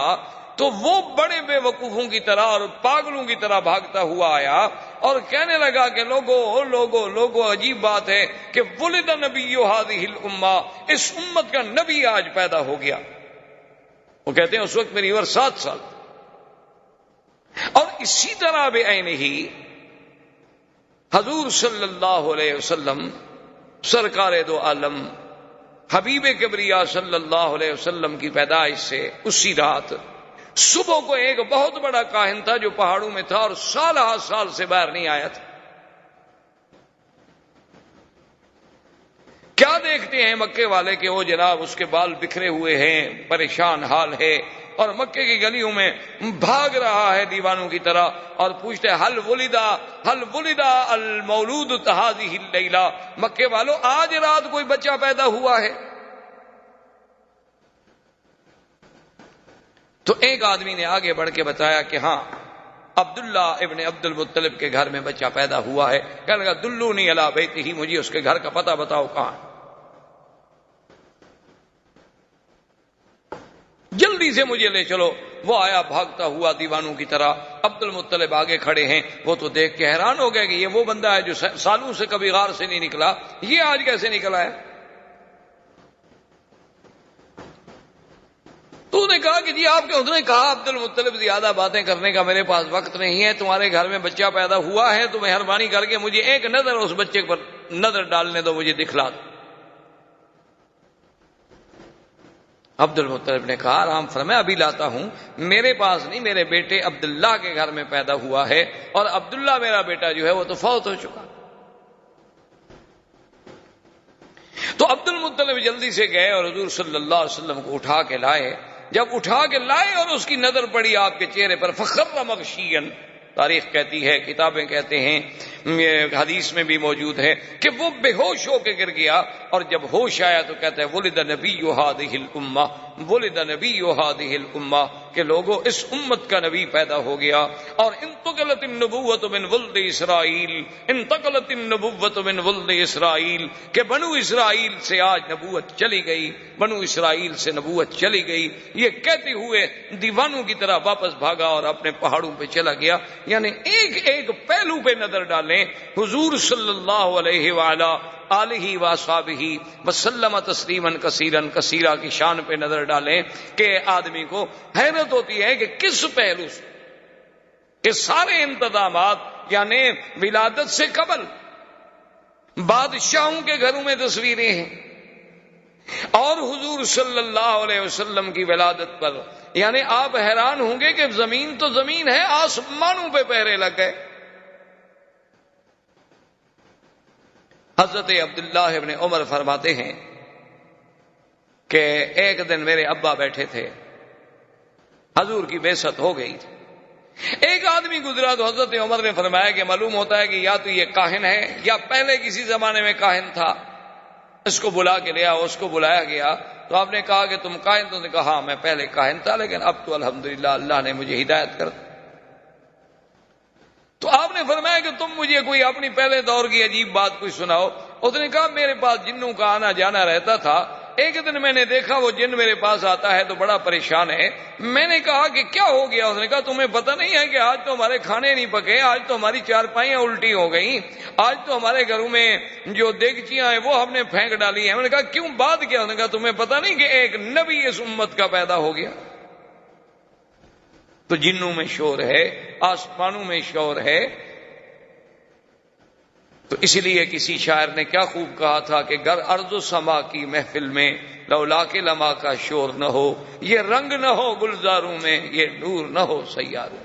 تو وہ بڑے بے وقوفوں کی طرح اور پاگلوں کی طرح بھاگتا ہوا آیا اور کہنے لگا کہ لوگو عجیب بات ہے کہ ولد نبی هذه الامہ، اس امت کا نبی آج پیدا ہو گیا۔ وہ کہتے ہیں اس وقت میری عمر 7 سال، اور اسی طرح بے عین ہی حضور صلی اللہ علیہ وسلم سرکار دو عالم حبیب کبریا صلی اللہ علیہ وسلم کی پیدائش سے اسی رات صبح کو ایک بہت بڑا کاہن تھا جو پہاڑوں میں تھا اور سال ہر سال سے باہر نہیں آیا تھا۔ کیا دیکھتے ہیں مکے والے کہ وہ جناب اس کے بال بکھرے ہوئے ہیں، پریشان حال ہے، اور مکے کی گلیوں میں بھاگ رہا ہے دیوانوں کی طرح، اور پوچھتے ہیں حل ولدا المولود هذه اللیلہ، مکے والوں آج رات کوئی بچہ پیدا ہوا ہے؟ تو ایک آدمی نے آگے بڑھ کے بتایا کہ ہاں عبداللہ ابن عبد المطلب کے گھر میں بچہ پیدا ہوا ہے۔ کہنے لگا دلونی علی بیتہ، مجھے اس کے گھر کا پتہ بتاؤ کہاں ہے۔ جلدی سے مجھے لے چلو۔ وہ آیا بھاگتا ہوا دیوانوں کی طرح، عبد المطلب آگے کھڑے ہیں، وہ تو دیکھ کے حیران ہو گئے کہ یہ وہ بندہ ہے جو سالوں سے کبھی غار سے نہیں نکلا، یہ آج کیسے نکلا ہے؟ تو نے کہا کہ جی آپ کے، اس نے کہا عبد المطلب زیادہ باتیں کرنے کا میرے پاس وقت نہیں ہے، تمہارے گھر میں بچہ پیدا ہوا ہے تو مہربانی کر کے مجھے ایک نظر اس بچے پر نظر ڈالنے دو، مجھے دکھلا دو۔ عبد المطلب نے کہا آرام فرمائے، ابھی لاتا ہوں، میرے پاس نہیں، میرے بیٹے عبداللہ کے گھر میں پیدا ہوا ہے، اور عبداللہ میرا بیٹا جو ہے وہ تو فوت ہو چکا۔ تو عبد المطلب جلدی سے گئے اور حضور صلی اللہ علیہ وسلم کو اٹھا کے لائے۔ جب اٹھا کے لائے اور اس کی نظر پڑی آپ کے چہرے پر، فخر مغشیاً، تاریخ کہتی ہے، کتابیں کہتے ہیں، حدیث میں بھی موجود ہے کہ وہ بے ہوش ہو کے گر گیا، اور جب ہوش آیا تو کہتا ہے ولد نبی هذه الامہ، ولد نبی هذه الامہ، کہ لوگوں اس امت کا نبی پیدا ہو گیا۔ اور انتقلت النبوۃ من ولد اسرائیل، انتقلت النبوۃ من ولد اسرائیل، کہ بنو اسرائیل سے آج نبوت چلی گئی، بنو اسرائیل سے نبوت چلی گئی۔ یہ کہتے ہوئے دیوانوں کی طرح واپس بھاگا اور اپنے پہاڑوں پہ چلا گیا۔ یعنی ایک ایک پہلو پہ نظر ڈالیں، حضور صلی اللہ علیہ وآلہ آلہ وصحبہ وسلم تسلیما کثیرا کثیرا کی شان پہ نظر ڈالیں کہ آدمی کو حیرت ہوتی ہے کہ کس پہلو سے، کہ سارے انتظامات یعنی ولادت سے قبل بادشاہوں کے گھروں میں تصویریں ہیں، اور حضور صلی اللہ علیہ وسلم کی ولادت پر یعنی آپ حیران ہوں گے کہ زمین تو زمین ہے، آسمانوں پہ پہرے لگ گئے۔ حضرت عبداللہ ابن عمر فرماتے ہیں کہ ایک دن میرے ابا بیٹھے تھے، حضور کی بعثت ہو گئی تھی، ایک آدمی گزرا تو حضرت عمر نے فرمایا کہ معلوم ہوتا ہے کہ یا تو یہ کاہن ہے یا پہلے کسی زمانے میں کاہن تھا، اس کو بلا کے لیا۔ اس کو بلایا گیا تو آپ نے کہا کہ تم کاہن؟ تو نے کہا ہاں میں پہلے کاہن تھا لیکن اب تو الحمدللہ اللہ نے مجھے ہدایت کر دی۔ تو آپ نے فرمایا کہ تم مجھے کوئی اپنی پہلے دور کی عجیب بات کوئی سناؤ۔ اس نے کہا میرے پاس جنوں کا آنا جانا رہتا تھا، ایک دن میں نے دیکھا وہ جن میرے پاس آتا ہے تو بڑا پریشان ہے۔ میں نے کہا کہ کیا ہو گیا؟ اس نے کہا تمہیں پتہ نہیں ہے کہ آج تو ہمارے کھانے نہیں پکے، آج تو ہماری چارپائیاں الٹی ہو گئیں، آج تو ہمارے گھروں میں جو دیگچیاں ہیں وہ ہم نے پھینک ڈالی ہیں۔ میں نے کہا کیوں، بات کیا؟ اس نے کہا تمہیں پتہ نہیں کہ ایک نبی اس امت کا پیدا ہو گیا؟ تو جنوں میں شور ہے، آسمانوں میں شور ہے۔ تو اس لیے کسی شاعر نے کیا خوب کہا تھا کہ گر ارض و سما کی محفل میں لولا کے لما کا شور نہ ہو، یہ رنگ نہ ہو گلزاروں میں، یہ نور نہ ہو سیاروں۔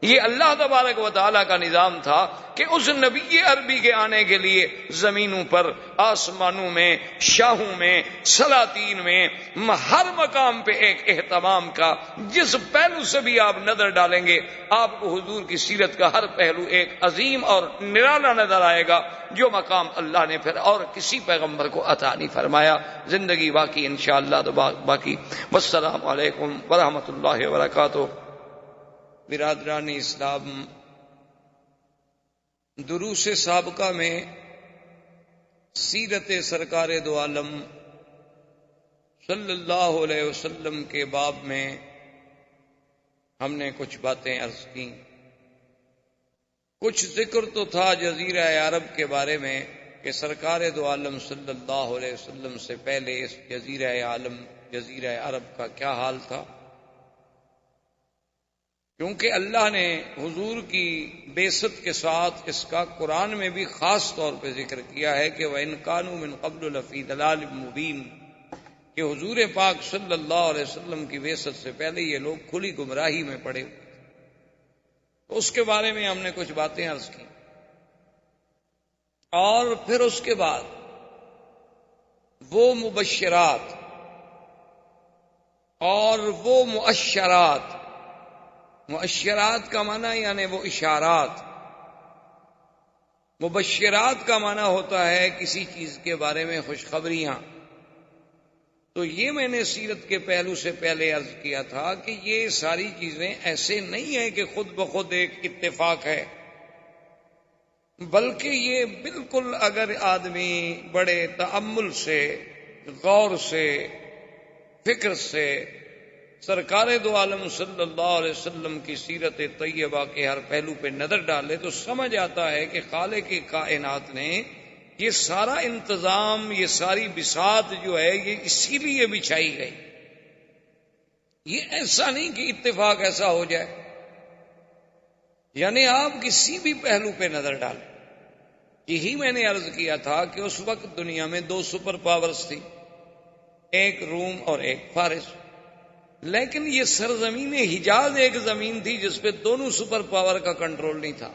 یہ اللہ تبارک و تعالیٰ کا نظام تھا کہ اس نبی عربی کے آنے کے لیے زمینوں پر، آسمانوں میں، شاہوں میں، سلاطین میں، ہر مقام پہ ایک اہتمام کا، جس پہلو سے بھی آپ نظر ڈالیں گے آپ کو حضور کی سیرت کا ہر پہلو ایک عظیم اور نرالا نظر آئے گا، جو مقام اللہ نے پھر اور کسی پیغمبر کو عطا نہیں فرمایا۔ زندگی باقی انشاءاللہ تو باقی۔ والسلام علیکم ورحمۃ اللہ وبرکاتہ۔ برادران اسلام، دروس سابقہ میں سیرت سرکار دو عالم صلی اللہ علیہ وسلم کے باب میں ہم نے کچھ باتیں عرض کی۔ کچھ ذکر تو تھا جزیرہ عرب کے بارے میں کہ سرکار دو عالم صلی اللہ علیہ وسلم سے پہلے اس جزیرہ عرب کا کیا حال تھا، کیونکہ اللہ نے حضور کی بعثت کے ساتھ اس کا قرآن میں بھی خاص طور پہ ذکر کیا ہے کہ وَإِن كَانُوا مِن قَبْلُ لَفِي ضَلَالٍ مُبِينٍ، کہ حضور پاک صلی اللہ علیہ وسلم کی بعثت سے پہلے یہ لوگ کھلی گمراہی میں پڑے ہوئے تھے۔ اس کے بارے میں ہم نے کچھ باتیں عرض کی، اور پھر اس کے بعد وہ مبشرات اور وہ مؤشرات، مؤشرات کا معنی یعنی وہ اشارات، مبشرات کا معنی ہوتا ہے کسی چیز کے بارے میں خوشخبریاں۔ تو یہ میں نے سیرت کے پہلو سے پہلے عرض کیا تھا کہ یہ ساری چیزیں ایسے نہیں ہیں کہ خود بخود ایک اتفاق ہے، بلکہ یہ بالکل اگر آدمی بڑے تأمل سے، غور سے، فکر سے سرکار دو عالم صلی اللہ علیہ وسلم کی سیرت طیبہ کے ہر پہلو پہ نظر ڈالے تو سمجھ آتا ہے کہ خالق کائنات نے یہ سارا انتظام، یہ ساری بساط جو ہے یہ اسی لیے بچھائی گئی۔ یہ ایسا نہیں کہ اتفاق ایسا ہو جائے، یعنی آپ کسی بھی پہلو پہ نظر ڈالیں۔ یہی میں نے عرض کیا تھا کہ اس وقت دنیا میں دو سپر پاورز تھی، ایک روم اور ایک فارس، لیکن یہ سرزمین حجاز ایک زمین تھی جس پہ دونوں سپر پاور کا کنٹرول نہیں تھا۔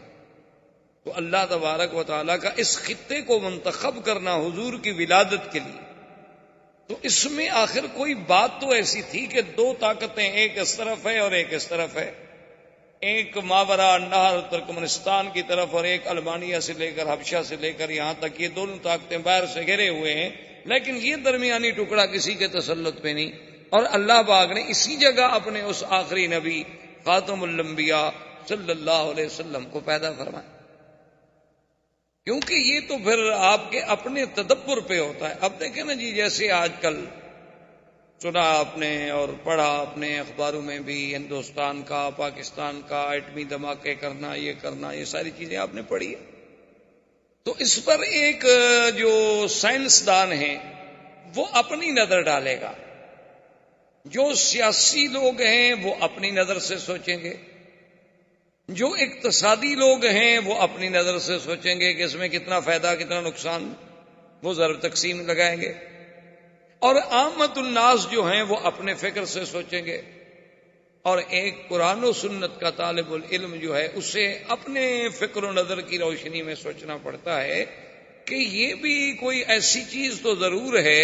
تو اللہ تبارک و تعالیٰ کا اس خطے کو منتخب کرنا حضور کی ولادت کے لیے، تو اس میں آخر کوئی بات تو ایسی تھی کہ دو طاقتیں، ایک اس طرف ہے اور ایک اس طرف ہے، ایک ماورا نہر ترکمنستان کی طرف اور ایک المانیہ سے لے کر حبشہ سے لے کر یہاں تک، یہ دونوں طاقتیں باہر سے گھرے ہوئے ہیں، لیکن یہ درمیانی ٹکڑا کسی کے تسلط پہ نہیں۔ اور اللہ پاک نے اسی جگہ اپنے اس آخری نبی خاتم الانبیاء صلی اللہ علیہ وسلم کو پیدا فرمایا، کیونکہ یہ تو پھر آپ کے اپنے تدبر پہ ہوتا ہے۔ اب دیکھیں نا جی، جیسے آج کل سنا آپ نے اور پڑھا اپنے اخباروں میں بھی، ہندوستان کا، پاکستان کا ایٹمی دھماکے کرنا، یہ ساری چیزیں آپ نے پڑھی ہے۔ تو اس پر ایک جو سائنسدان ہیں وہ اپنی نظر ڈالے گا، جو سیاسی لوگ ہیں وہ اپنی نظر سے سوچیں گے، جو اقتصادی لوگ ہیں وہ اپنی نظر سے سوچیں گے کہ اس میں کتنا فائدہ کتنا نقصان، وہ ضرب تقسیم لگائیں گے، اور عامت الناس جو ہیں وہ اپنے فکر سے سوچیں گے، اور ایک قرآن و سنت کا طالب العلم جو ہے اسے اپنے فکر و نظر کی روشنی میں سوچنا پڑتا ہے کہ یہ بھی کوئی ایسی چیز تو ضرور ہے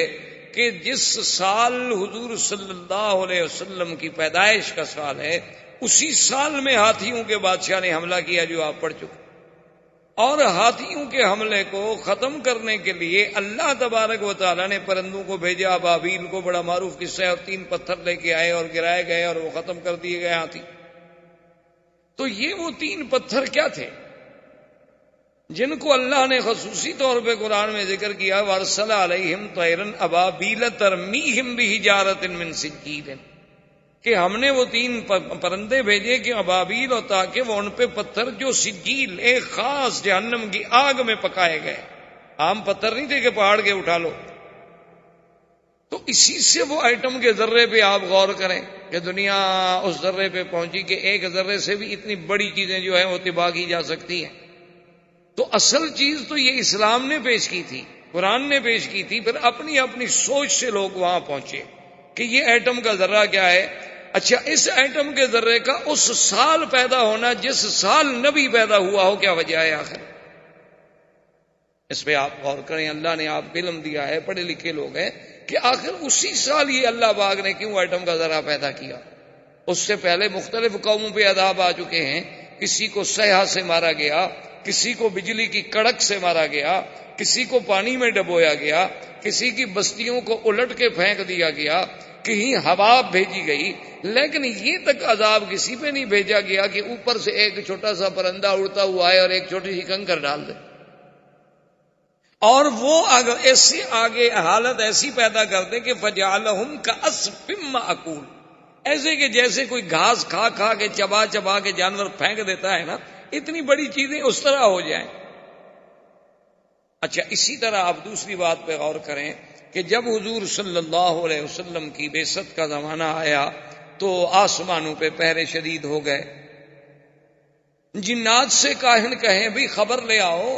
کہ جس سال حضور صلی اللہ علیہ وسلم کی پیدائش کا سال ہے، اسی سال میں ہاتھیوں کے بادشاہ نے حملہ کیا جو آپ پڑھ چکے، اور ہاتھیوں کے حملے کو ختم کرنے کے لیے اللہ تبارک و تعالیٰ نے پرندوں کو بھیجا، ابابیل کو، بڑا معروف قصہ ہے، اور 3 پتھر لے کے آئے اور گرائے گئے اور وہ ختم کر دیے گئے ہاتھی۔ تو یہ وہ 3 پتھر کیا تھے جن کو اللہ نے خصوصی طور پہ قرآن میں ذکر کیا، وَأَرْسَلَ عَلَيْهِمْ طَيْرًا أَبَابِيلَ تَرْمِيهِمْ بِحِجَارَةٍ مِّن سِجِّيلٍ، کہ ہم نے وہ 3 پرندے بھیجے کہ ابابیل، اور تاکہ وہ ان پہ پتھر جو سجیل، ایک خاص جہنم کی آگ میں پکائے گئے، عام پتھر نہیں تھے کہ پہاڑ کے اٹھا لو۔ تو اسی سے وہ ایٹم کے ذرے پہ آپ غور کریں کہ دنیا اس ذرے پہ پہنچی کہ ایک ذرے سے بھی اتنی بڑی چیزیں جو ہیں وہ تباہ کی جا سکتی ہیں۔ تو اصل چیز تو یہ اسلام نے پیش کی تھی، قرآن نے پیش کی تھی، پھر اپنی اپنی سوچ سے لوگ وہاں پہنچے کہ یہ ایٹم کا ذرہ کیا ہے، اچھا اس ایٹم کے ذرے کا اس سال پیدا ہونا جس سال نبی پیدا ہوا ہو، کیا وجہ ہے آخر؟ اس پہ آپ غور کریں. اللہ نے آپ کو علم دیا ہے، پڑھے لکھے لوگ ہیں، کہ آخر اسی سال یہ اللہ پاک نے کیوں ایٹم کا ذرہ پیدا کیا؟ اس سے پہلے مختلف قوموں پہ عذاب آ چکے ہیں. کسی کو سیاح سے مارا گیا، کسی کو بجلی کی کڑک سے مارا گیا، کسی کو پانی میں ڈبویا گیا، کسی کی بستیوں کو الٹ کے پھینک دیا گیا، کہیں ہوا بھیجی گئی، لیکن یہ تک عذاب کسی پہ نہیں بھیجا گیا کہ اوپر سے ایک چھوٹا سا پرندہ اڑتا ہوا آئے اور ایک چھوٹی سی کنکر ڈال دے. اور وہ ایسی آگے حالت ایسی پیدا کر دے کہ فجعلہم کعصف مأکول، ایسے کہ جیسے کوئی گھاس کھا کھا کے چبا چبا کے جانور پھینک دیتا ہے نا، اتنی بڑی چیزیں اس طرح ہو جائیں. اچھا اسی طرح آپ دوسری بات پہ غور کریں کہ جب حضور صلی اللہ علیہ وسلم کی بعثت کا زمانہ آیا تو آسمانوں پہ پہرے شدید ہو گئے. جنات سے کاہن کہیں بھی خبر لے آؤ،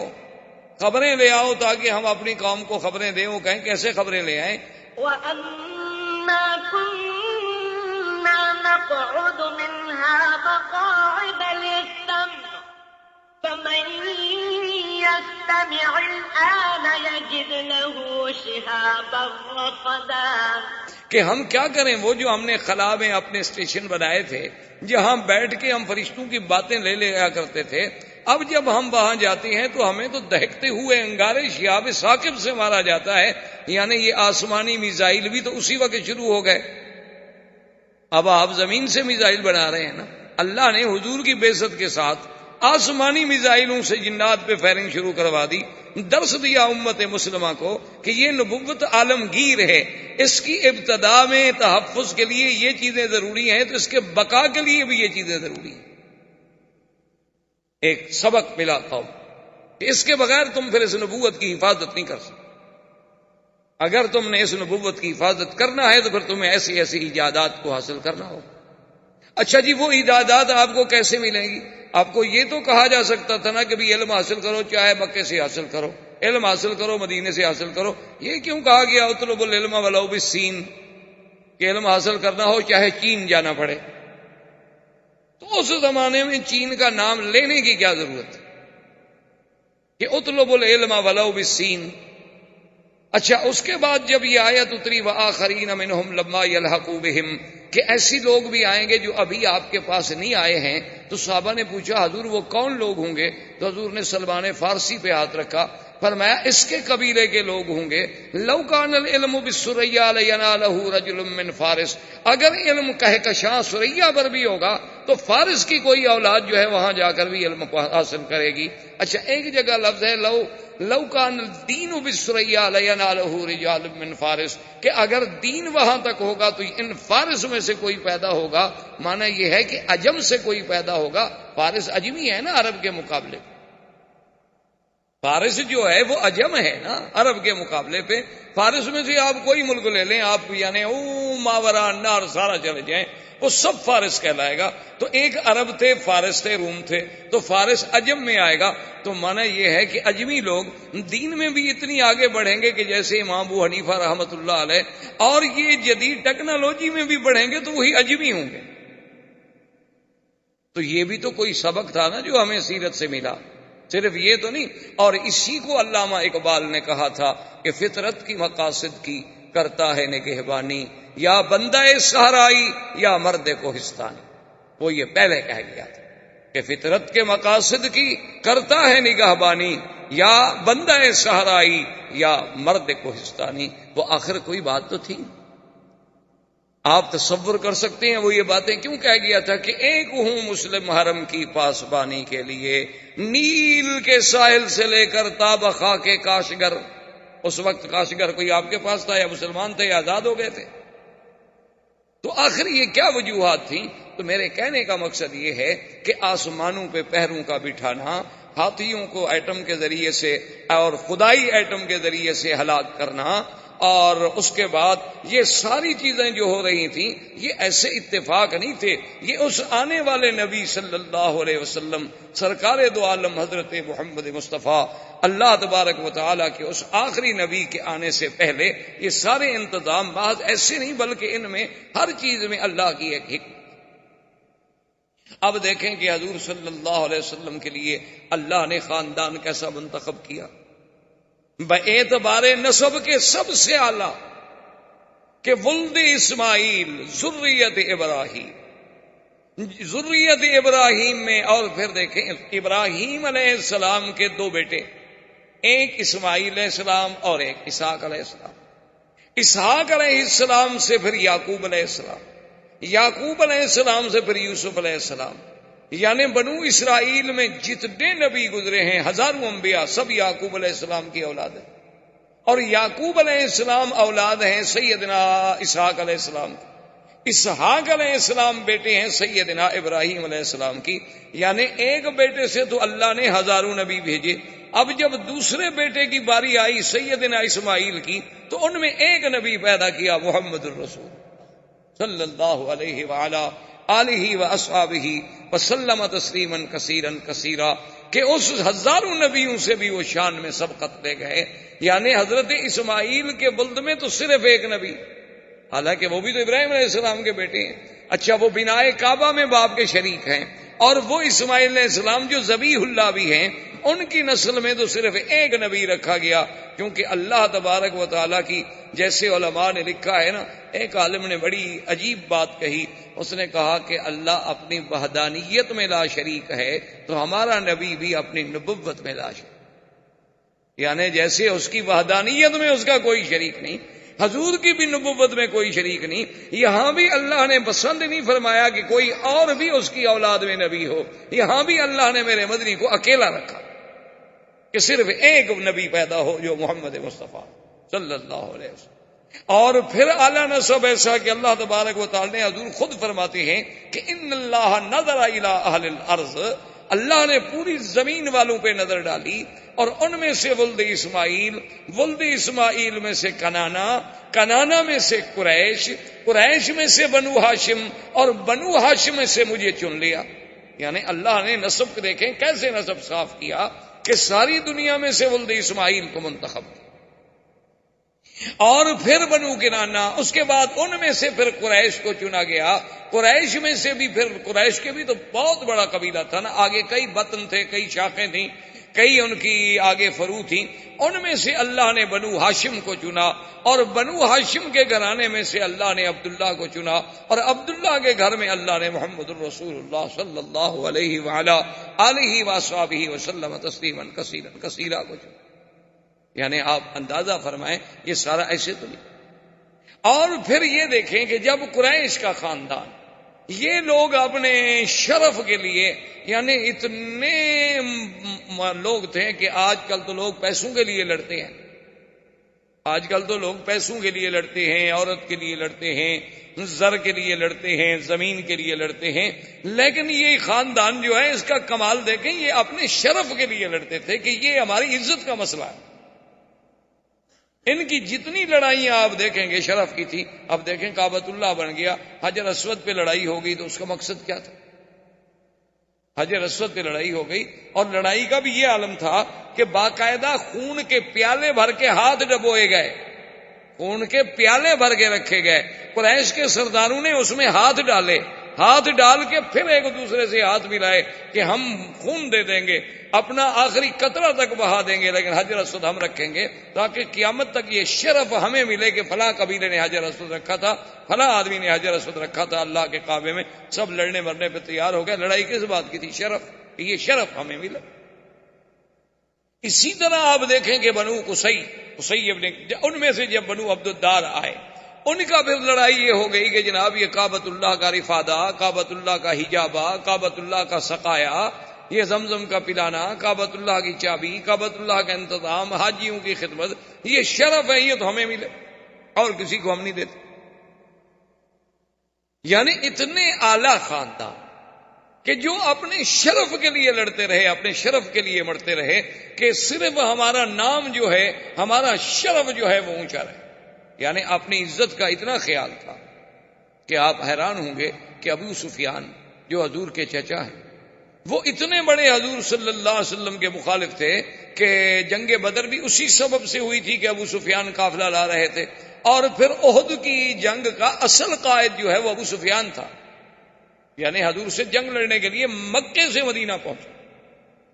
خبریں لے آؤ تاکہ ہم اپنی قوم کو خبریں دیں. وہ کہیں کیسے خبریں لے آئیں؟ وَأَنَّا كُنَّا نَقْعُدُ مِنْهَا مَقَاعِدَ لِلسَّمْعِ فَمَن يَسْتَمِعِ الْآنَ يَجِدْ لَهُ شِهَابًا رَّصَدًا. کہ ہم کیا کریں، وہ جو ہم نے خلا میں اپنے اسٹیشن بنائے تھے جہاں بیٹھ کے ہم فرشتوں کی باتیں لے لیا کرتے تھے، اب جب ہم وہاں جاتے ہیں تو ہمیں تو دہکتے ہوئے انگارے شہاب ثاقب سے مارا جاتا ہے. یعنی یہ آسمانی میزائل بھی تو اسی وقت شروع ہو گئے. اب آپ زمین سے میزائل بنا رہے ہیں نا. اللہ نے حضور کی بعثت کے ساتھ آسمانی میزائلوں سے جنات پہ فائرنگ شروع کروا دی. درس دیا امت مسلمہ کو کہ یہ نبوت عالمگیر ہے، اس کی ابتدا میں تحفظ کے لیے یہ چیزیں ضروری ہیں تو اس کے بقا کے لیے بھی یہ چیزیں ضروری ہیں. ایک سبق ملا تھا کہ اس کے بغیر تم پھر اس نبوت کی حفاظت نہیں کر سکتے. اگر تم نے اس نبوت کی حفاظت کرنا ہے تو پھر تمہیں ایسی ایسی ایجادات کو حاصل کرنا ہوگا. اچھا جی، وہ ایجادات آپ کو کیسے ملیں گی؟ آپ کو یہ تو کہا جا سکتا تھا نا کہ بھی علم حاصل کرو، چاہے مکے سے حاصل کرو، علم حاصل کرو مدینے سے حاصل کرو. یہ کیوں کہا گیا اطلب العلم ولو بالسین، کہ علم حاصل کرنا ہو چاہے چین جانا پڑے؟ تو اس زمانے میں چین کا نام لینے کی کیا ضرورت ہے کہ اطلب العلم ولو بالسین. اچھا اس کے بعد جب یہ آیت اتری وآخرین منہم لما یلحقوا بہم، کہ ایسی لوگ بھی آئیں گے جو ابھی آپ کے پاس نہیں آئے ہیں، تو صحابہ نے پوچھا حضور وہ کون لوگ ہوں گے؟ تو حضور نے سلمان فارسی پہ ہاتھ رکھا، فرمایا اس کے قبیلے کے لوگ ہوں گے. لو کان العلم بالسریا لینالہ رجل من فارس، اگر علم کہکشاں سریا پر بھی ہوگا تو فارس کی کوئی اولاد جو ہے وہاں جا کر بھی علم حاصل کرے گی. اچھا ایک جگہ لفظ ہے لو کان الدین بالسریا لینالہ رجال من فارس، کہ اگر دین وہاں تک ہوگا تو ان فارس میں سے کوئی پیدا ہوگا. معنی یہ ہے کہ عجم سے کوئی پیدا ہوگا. فارس عجمی ہے نا عرب کے مقابلے، فارس جو ہے وہ عجم ہے نا عرب کے مقابلے پہ. فارس میں سے آپ کوئی ملک لے لیں، آپ یعنی ماورا نار سارا چلے جائیں، وہ سب فارس کہلائے گا. تو ایک عرب تھے، فارس تھے، روم تھے، تو فارس عجم میں آئے گا. تو معنی یہ ہے کہ عجمی لوگ دین میں بھی اتنی آگے بڑھیں گے کہ جیسے امام ابو حنیفہ رحمۃ اللہ علیہ، اور یہ جدید ٹیکنالوجی میں بھی بڑھیں گے تو وہی عجمی ہوں گے. تو یہ بھی تو کوئی سبق تھا نا جو ہمیں سیرت سے ملا، صرف یہ تو نہیں. اور اسی کو علامہ اقبال نے کہا تھا کہ فطرت کی مقاصد کی کرتا ہے نگہبانی، یا بندہ صحرائی یا مرد کوہستانی. وہ یہ پہلے کہہ گیا تھا کہ فطرت کے مقاصد کی کرتا ہے نگہبانی، یا بندہ صحرائی یا مرد کوہستانی. وہ آخر کوئی بات تو تھی. آپ تصور کر سکتے ہیں وہ یہ باتیں کیوں کہہ گیا تھا کہ ایک ہوں مسلم حرم کی پاسبانی کے لیے، نیل کے ساحل سے لے کر تابخا کے کاشگر. اس وقت کاشگر کوئی آپ کے پاس تھا یا مسلمان تھے یا آزاد ہو گئے تھے؟ تو آخر یہ کیا وجوہات تھیں؟ تو میرے کہنے کا مقصد یہ ہے کہ آسمانوں پہ پہروں کا بٹھانا، ہاتھیوں کو ایٹم کے ذریعے سے اور خدائی ایٹم کے ذریعے سے ہلاک کرنا، اور اس کے بعد یہ ساری چیزیں جو ہو رہی تھیں یہ ایسے اتفاق نہیں تھے، یہ اس آنے والے نبی صلی اللہ علیہ وسلم سرکار دو عالم حضرت محمد مصطفیٰ اللہ تبارک و تعالیٰ کے اس آخری نبی کے آنے سے پہلے یہ سارے انتظام محض ایسے نہیں بلکہ ان میں ہر چیز میں اللہ کی ایک حکمت۔ اب دیکھیں کہ حضور صلی اللہ علیہ وسلم کے لیے اللہ نے خاندان کیسا منتخب کیا، باعتبار نسب کے سب سے اعلیٰ کہ ولد اسماعیل ذریت ابراہیم میں، اور پھر دیکھیں ابراہیم علیہ السلام کے دو بیٹے، ایک اسماعیل علیہ السلام اور ایک اسحاق علیہ السلام، اسحاق علیہ السلام سے پھر یعقوب علیہ السلام، یعقوب علیہ السلام سے پھر یوسف علیہ السلام، یعنی بنو اسرائیل میں جتنے نبی گزرے ہیں ہزاروں انبیاء سب یعقوب علیہ السلام کی اولاد ہیں، اور یعقوب علیہ السلام اولاد ہیں سیدنا اسحاق علیہ السلام کی، اسحاق علیہ السلام بیٹے ہیں سیدنا ابراہیم علیہ السلام کی، یعنی ایک بیٹے سے تو اللہ نے ہزاروں نبی بھیجے۔ اب جب دوسرے بیٹے کی باری آئی سیدنا اسماعیل کی تو ان میں ایک نبی پیدا کیا محمد الرسول صلی اللہ علیہ وآلہ آلہ واصحابہ وسلم تسلیما کثیرا کثیرا، کہ اس ہزاروں نبیوں سے بھی وہ شان میں سبقت لے گئے، یعنی حضرت اسماعیل کے بلد میں تو صرف ایک نبی، حالانکہ وہ بھی تو ابراہیم علیہ السلام کے بیٹے ہیں، اچھا وہ بنائے کعبہ میں باپ کے شریک ہیں، اور وہ اسماعیل علیہ السلام جو ذبیح اللہ بھی ہیں ان کی نسل میں تو صرف ایک نبی رکھا گیا، کیونکہ اللہ تبارک و تعالیٰ کی، جیسے علماء نے لکھا ہے نا، ایک عالم نے بڑی عجیب بات کہی، اس نے کہا کہ اللہ اپنی وحدانیت میں لا شریک ہے تو ہمارا نبی بھی اپنی نبوت میں لا شریک، یعنی جیسے اس کی وحدانیت میں اس کا کوئی شریک نہیں، حضور کی بھی نبوت میں کوئی شریک نہیں، یہاں بھی اللہ نے پسند نہیں فرمایا کہ کوئی اور بھی اس کی اولاد میں نبی ہو، یہاں بھی اللہ نے میرے مدنی کو اکیلا رکھا کہ صرف ایک نبی پیدا ہو جو محمد مصطفیٰ صلی اللہ علیہ وسلم۔ اور پھر اعلیٰ نسب ایسا کہ اللہ تبارک و تعالی نے حضور خود فرماتے ہیں کہ ان اللہ نظر الی اہل الارض، اللہ نے پوری زمین والوں پہ نظر ڈالی، اور ان میں سے ولد اسماعیل میں سے کنانا میں سے قریش میں سے بنو ہاشم، اور بنو ہاشم میں سے مجھے چن لیا، یعنی اللہ نے نسب دیکھیں کیسے نسب صاف کیا کہ ساری دنیا میں سے ولد اسماعیل کو منتخب کیا، اور پھر بنو کنانا، اس کے بعد ان میں سے پھر قریش کو چنا گیا، قریش میں سے بھی پھر قریش کے بھی تو بہت بڑا قبیلہ تھا نا، آگے کئی بطن تھے، کئی شاخیں تھیں، کئی ان کی آگے فرو تھیں، ان میں سے اللہ نے بنو ہاشم کو چنا، اور بنو ہاشم کے گھرانے میں سے اللہ نے عبداللہ کو چنا، اور عبداللہ کے گھر میں اللہ نے محمد الرسول اللہ صلی اللہ علیہ وآلہ آلہ وصحبہ وسلم تسلیما کثیرا کثیرا کو چنا، یعنی آپ اندازہ فرمائیں یہ سارا ایسے تو نہیں۔ اور پھر یہ دیکھیں کہ جب قریش کا خاندان، یہ لوگ اپنے شرف کے لیے، یعنی اتنے لوگ تھے کہ آج کل تو لوگ پیسوں کے لیے لڑتے ہیں، آج کل تو لوگ پیسوں کے لیے لڑتے ہیں، عورت کے لیے لڑتے ہیں، زر کے لیے لڑتے ہیں، زمین کے لیے لڑتے ہیں، لیکن یہ خاندان جو ہے اس کا کمال دیکھیں، یہ اپنے شرف کے لیے لڑتے تھے کہ یہ ہماری عزت کا مسئلہ ہے۔ ان کی جتنی لڑائیاں آپ دیکھیں گے شرف کی تھی، اب دیکھیں کعبۃ اللہ بن گیا، حجر اسود پہ لڑائی ہو گئی تو اس کا مقصد کیا تھا؟ حجر اسود پہ لڑائی ہو گئی، اور لڑائی کا بھی یہ عالم تھا کہ باقاعدہ خون کے پیالے بھر کے ہاتھ ڈبوئے گئے، خون کے پیالے بھر کے رکھے گئے، قریش کے سرداروں نے اس میں ہاتھ ڈالے، ہاتھ ڈال کے پھر ایک دوسرے سے ہاتھ ملائے کہ ہم خون دے دیں گے، اپنا آخری قطرہ تک بہا دیں گے، لیکن حجر اسود ہم رکھیں گے تاکہ قیامت تک یہ شرف ہمیں ملے کہ فلاں قبیلے نے حجر اسود رکھا تھا، فلاں آدمی نے حجر اسود رکھا تھا اللہ کے کعبے میں، سب لڑنے مرنے پہ تیار ہو گئے۔ لڑائی کس بات کی تھی؟ شرف، یہ شرف ہمیں ملا۔ اسی طرح آپ دیکھیں کہ بنو قصی ابن، ان میں سے جب بنو عبد الدار آئے، ان کا پھر لڑائی یہ ہو گئی کہ جناب یہ کعبۃ اللہ کا رفادہ، کعبۃ اللہ کا حجابہ، کعبۃ اللہ کا سقایا، یہ زمزم کا پلانا، کعبۃ اللہ کی چابی، کعبۃ اللہ کا انتظام، حاجیوں کی خدمت، یہ شرف ہے، یہ تو ہمیں ملے اور کسی کو ہم نہیں دیتے۔ یعنی اتنے اعلی خاندان کہ جو اپنے شرف کے لیے لڑتے رہے، اپنے شرف کے لیے مرتے رہے کہ صرف ہمارا نام جو ہے، ہمارا شرف جو ہے وہ اونچا رہے۔ یعنی اپنی عزت کا اتنا خیال تھا کہ آپ حیران ہوں گے کہ ابو سفیان جو حضور کے چچا ہیں وہ اتنے بڑے حضور صلی اللہ علیہ وسلم کے مخالف تھے کہ جنگ بدر بھی اسی سبب سے ہوئی تھی کہ ابو سفیان قافلہ لا رہے تھے، اور پھر احد کی جنگ کا اصل قائد جو ہے وہ ابو سفیان تھا، یعنی حضور سے جنگ لڑنے کے لیے مکے سے مدینہ پہنچا،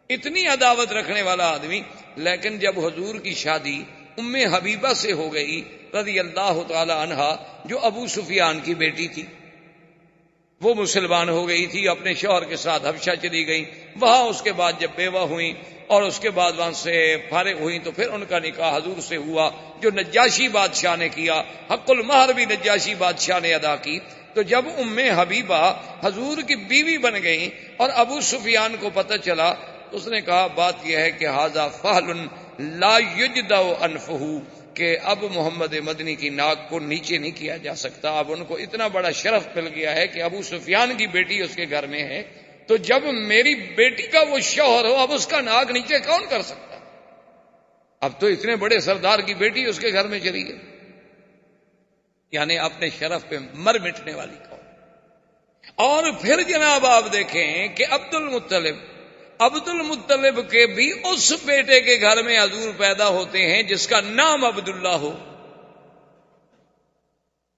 اتنی عداوت رکھنے والا آدمی۔ لیکن جب حضور کی شادی ام حبیبہ سے ہو گئی رضی اللہ تعالی عنہا، جو ابو سفیان کی بیٹی تھی، وہ مسلمان ہو گئی تھی، اپنے شوہر کے ساتھ حبشہ چلی گئی، وہاں اس کے بعد جب بیوہ ہوئیں اور اس کے بعد وہاں سے فارغ ہوئیں تو پھر ان کا نکاح حضور سے ہوا جو نجاشی بادشاہ نے کیا، حق المہر بھی نجاشی بادشاہ نے ادا کی۔ تو جب ام حبیبہ حضور کی بیوی بن گئیں اور ابو سفیان کو پتہ چلا تو اس نے کہا بات یہ ہے کہ ھذا فحل لا یجدع انفہ، کہ اب محمد مدنی کی ناک کو نیچے نہیں کیا جا سکتا۔ اب ان کو اتنا بڑا شرف مل گیا ہے کہ ابو سفیان کی بیٹی اس کے گھر میں ہے، تو جب میری بیٹی کا وہ شوہر ہو اب اس کا ناک نیچے کون کر سکتا؟ اب تو اتنے بڑے سردار کی بیٹی اس کے گھر میں چلی گئی، یعنی اپنے شرف پہ مر مٹنے والی قوم۔ اور پھر جناب آپ دیکھیں کہ عبد المطلب کے بھی اس بیٹے کے گھر میں حضور پیدا ہوتے ہیں جس کا نام عبداللہ ہو،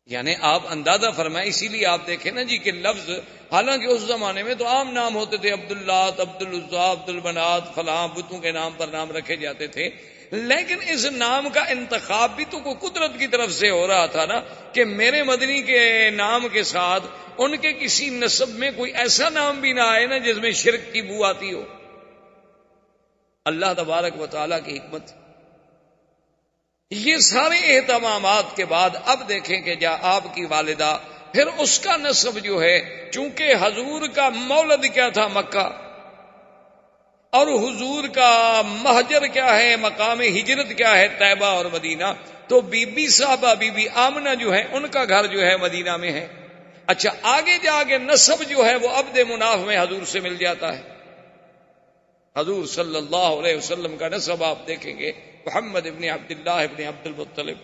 یعنی آپ اندازہ فرمائیں۔ اسی لیے آپ دیکھیں نا جی کہ لفظ، حالانکہ اس زمانے میں تو عام نام ہوتے تھے، عبداللہ، عبدالعزیٰ، عبدالبنات، فلاں بتوں کے نام پر نام رکھے جاتے تھے، لیکن اس نام کا انتخاب بھی تو کوئی قدرت کی طرف سے ہو رہا تھا نا، کہ میرے مدنی کے نام کے ساتھ ان کے کسی نسب میں کوئی ایسا نام بھی نہ آئے نا جس میں شرک کی بو آتی ہو۔ اللہ تبارک و تعالیٰ کی حکمت۔ یہ سارے اہتمامات کے بعد اب دیکھیں کہ آپ کی والدہ، پھر اس کا نسب جو ہے، چونکہ حضور کا مولد کیا تھا؟ مکہ، اور حضور کا مہجر کیا ہے، مقام ہجرت کیا ہے؟ طیبہ اور مدینہ۔ تو بی بی صاحبہ، بی بی آمنہ جو ہے، ان کا گھر جو ہے مدینہ میں ہے۔ اچھا، آگے جا کے نسب جو ہے وہ عبد مناف میں حضور سے مل جاتا ہے۔ حضور صلی اللہ علیہ وسلم کا نسب آپ دیکھیں گے، محمد ابن عبداللہ ابن عبد المطلب،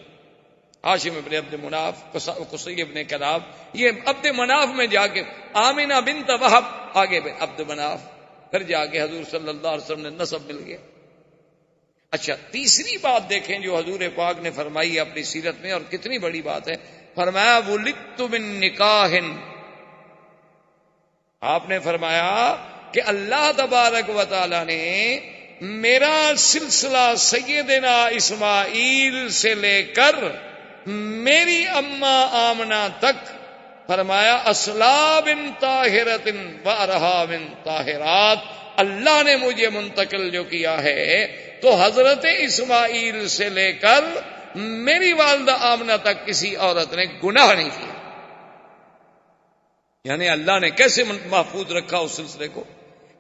ہاشم ابن عبد مناف، قصی ابن کلاب، یہ عبد مناف میں جا کے آمنہ بنت وہب، آگے عبد مناف، پھر جا کے حضور صلی اللہ علیہ وسلم نے نسب مل گیا۔ اچھا، تیسری بات دیکھیں جو حضور پاک نے فرمائی اپنی سیرت میں، اور کتنی بڑی بات ہے، فرمایا ولدت من نکاح، آپ نے فرمایا کہ اللہ تبارک و تعالی نے میرا سلسلہ سیدنا اسماعیل سے لے کر میری اماں آمنہ تک، فرمایا اصلاب طاہرۃ و ارحام طاہرات، اللہ نے مجھے منتقل جو کیا ہے تو حضرت اسماعیل سے لے کر میری والدہ آمنہ تک کسی عورت نے گناہ نہیں کیا۔ یعنی اللہ نے کیسے محفوظ رکھا اس سلسلے کو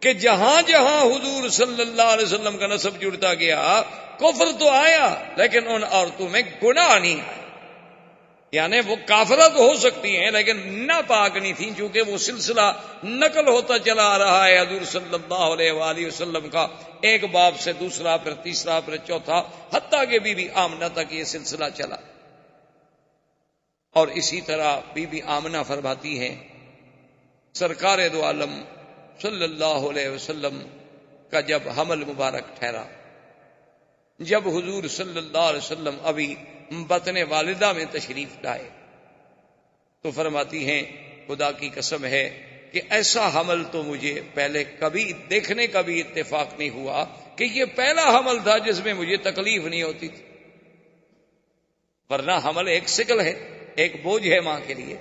کہ جہاں جہاں حضور صلی اللہ علیہ وسلم کا نسب جڑتا گیا، کفر تو آیا لیکن ان عورتوں میں گناہ نہیں آیا۔ یعنی وہ کافرہ تو ہو سکتی ہیں لیکن ناپاک نہیں تھیں، چونکہ وہ سلسلہ نقل ہوتا چلا آ رہا ہے حضور صلی اللہ علیہ وآلہ وسلم کا، ایک باپ سے دوسرا، پھر تیسرا، پھر چوتھا، حتیٰ کہ بی بی آمنہ تک یہ سلسلہ چلا۔ اور اسی طرح بی بی آمنہ فرماتی ہیں سرکار دو عالم صلی اللہ علیہ وسلم کا جب حمل مبارک ٹھہرا، جب حضور صلی اللہ علیہ وسلم ابھی بطن والدہ میں تشریف لائے، تو فرماتی ہیں خدا کی قسم ہے کہ ایسا حمل تو مجھے پہلے کبھی دیکھنے کا بھی اتفاق نہیں ہوا کہ یہ پہلا حمل تھا جس میں مجھے تکلیف نہیں ہوتی تھی، ورنہ حمل ایک ثقل ہے، ایک بوجھ ہے ماں کے لیے۔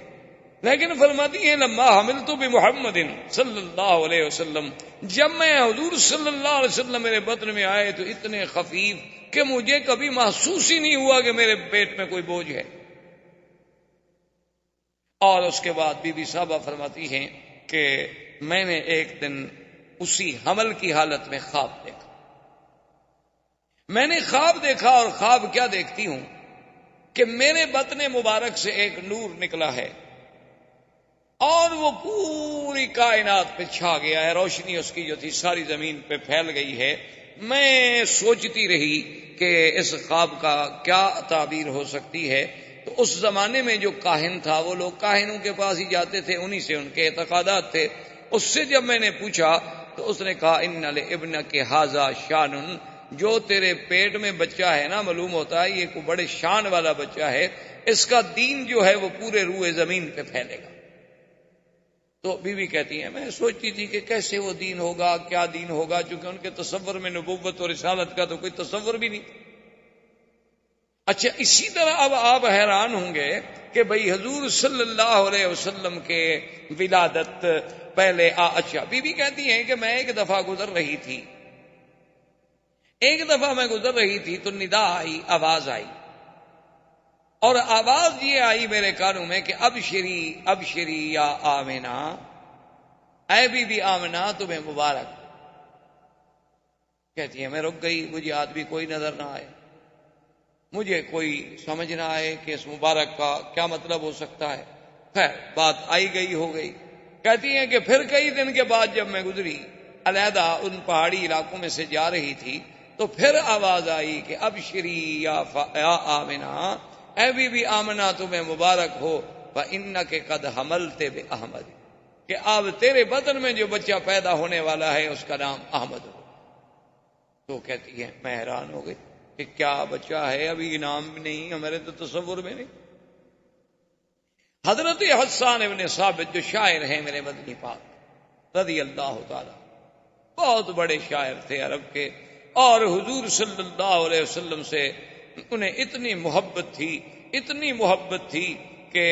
لیکن فرماتی ہیں لما حملت بمحمد صلی اللہ علیہ وسلم، جب میں حضور صلی اللہ علیہ وسلم میرے بطن میں آئے تو اتنے خفیف کہ مجھے کبھی محسوس ہی نہیں ہوا کہ میرے پیٹ میں کوئی بوجھ ہے۔ اور اس کے بعد بی بی صاحبہ فرماتی ہیں کہ میں نے ایک دن اسی حمل کی حالت میں خواب دیکھا، میں نے خواب دیکھا، اور خواب کیا دیکھتی ہوں کہ میرے بطن مبارک سے ایک نور نکلا ہے اور وہ پوری کائنات پہ چھا گیا ہے، روشنی اس کی جو تھی ساری زمین پہ پھیل گئی ہے۔ میں سوچتی رہی کہ اس خواب کا کیا تعبیر ہو سکتی ہے، تو اس زمانے میں جو کاہن تھا وہ لوگ کاہنوں کے پاس ہی جاتے تھے، انہی سے ان کے اعتقادات تھے. اس سے جب میں نے پوچھا تو اس نے کہا ان لابنک ھذا شان، جو تیرے پیٹ میں بچہ ہے نا، معلوم ہوتا ہے یہ کوئی بڑے شان والا بچہ ہے، اس کا دین جو ہے وہ پورے روئے زمین پہ پھیلے گا. تو بیوی کہتی ہیں میں سوچتی تھی کہ کیسے وہ دین ہوگا، کیا دین ہوگا، چونکہ ان کے تصور میں نبوت اور رسالت کا تو کوئی تصور بھی نہیں. اچھا اسی طرح اب آپ حیران ہوں گے کہ بھئی حضور صلی اللہ علیہ وسلم کے ولادت پہلے اچھا بیوی کہتی ہیں کہ میں ایک دفعہ گزر رہی تھی تو ندا آئی، آواز آئی، اور آواز یہ آئی میرے کانوں میں کہ ابشری ابشری یا آمنہ، اے بی بی آمنہ تمہیں مبارک. کہتی ہے میں رک گئی، مجھے آدمی کوئی نظر نہ آئے، مجھے کوئی سمجھ نہ آئے کہ اس مبارک کا کیا مطلب ہو سکتا ہے. خیر بات آئی گئی ہو گئی. کہتی ہیں کہ پھر کئی دن کے بعد جب میں گزری علیحدہ ان پہاڑی علاقوں میں سے جا رہی تھی تو پھر آواز آئی کہ ابشری یا آمنہ، اے بی بی آمنہ تمہیں مبارک ہو، فإنک قد حملت بأحمد، کہ اب تیرے بدن میں جو بچہ پیدا ہونے والا ہے اس کا نام احمد ہو. تو کہتی ہے میں حیران ہو گئی کہ کیا بچہ ہے، ابھی نام بھی نہیں، ہمارے تو تصور میں نہیں. حضرت حسان ابن ثابت جو شاعر ہیں میرے مدنی پاک رضی اللہ تعالی، بہت بڑے شاعر تھے عرب کے، اور حضور صلی اللہ علیہ وسلم سے انہیں اتنی محبت تھی کہ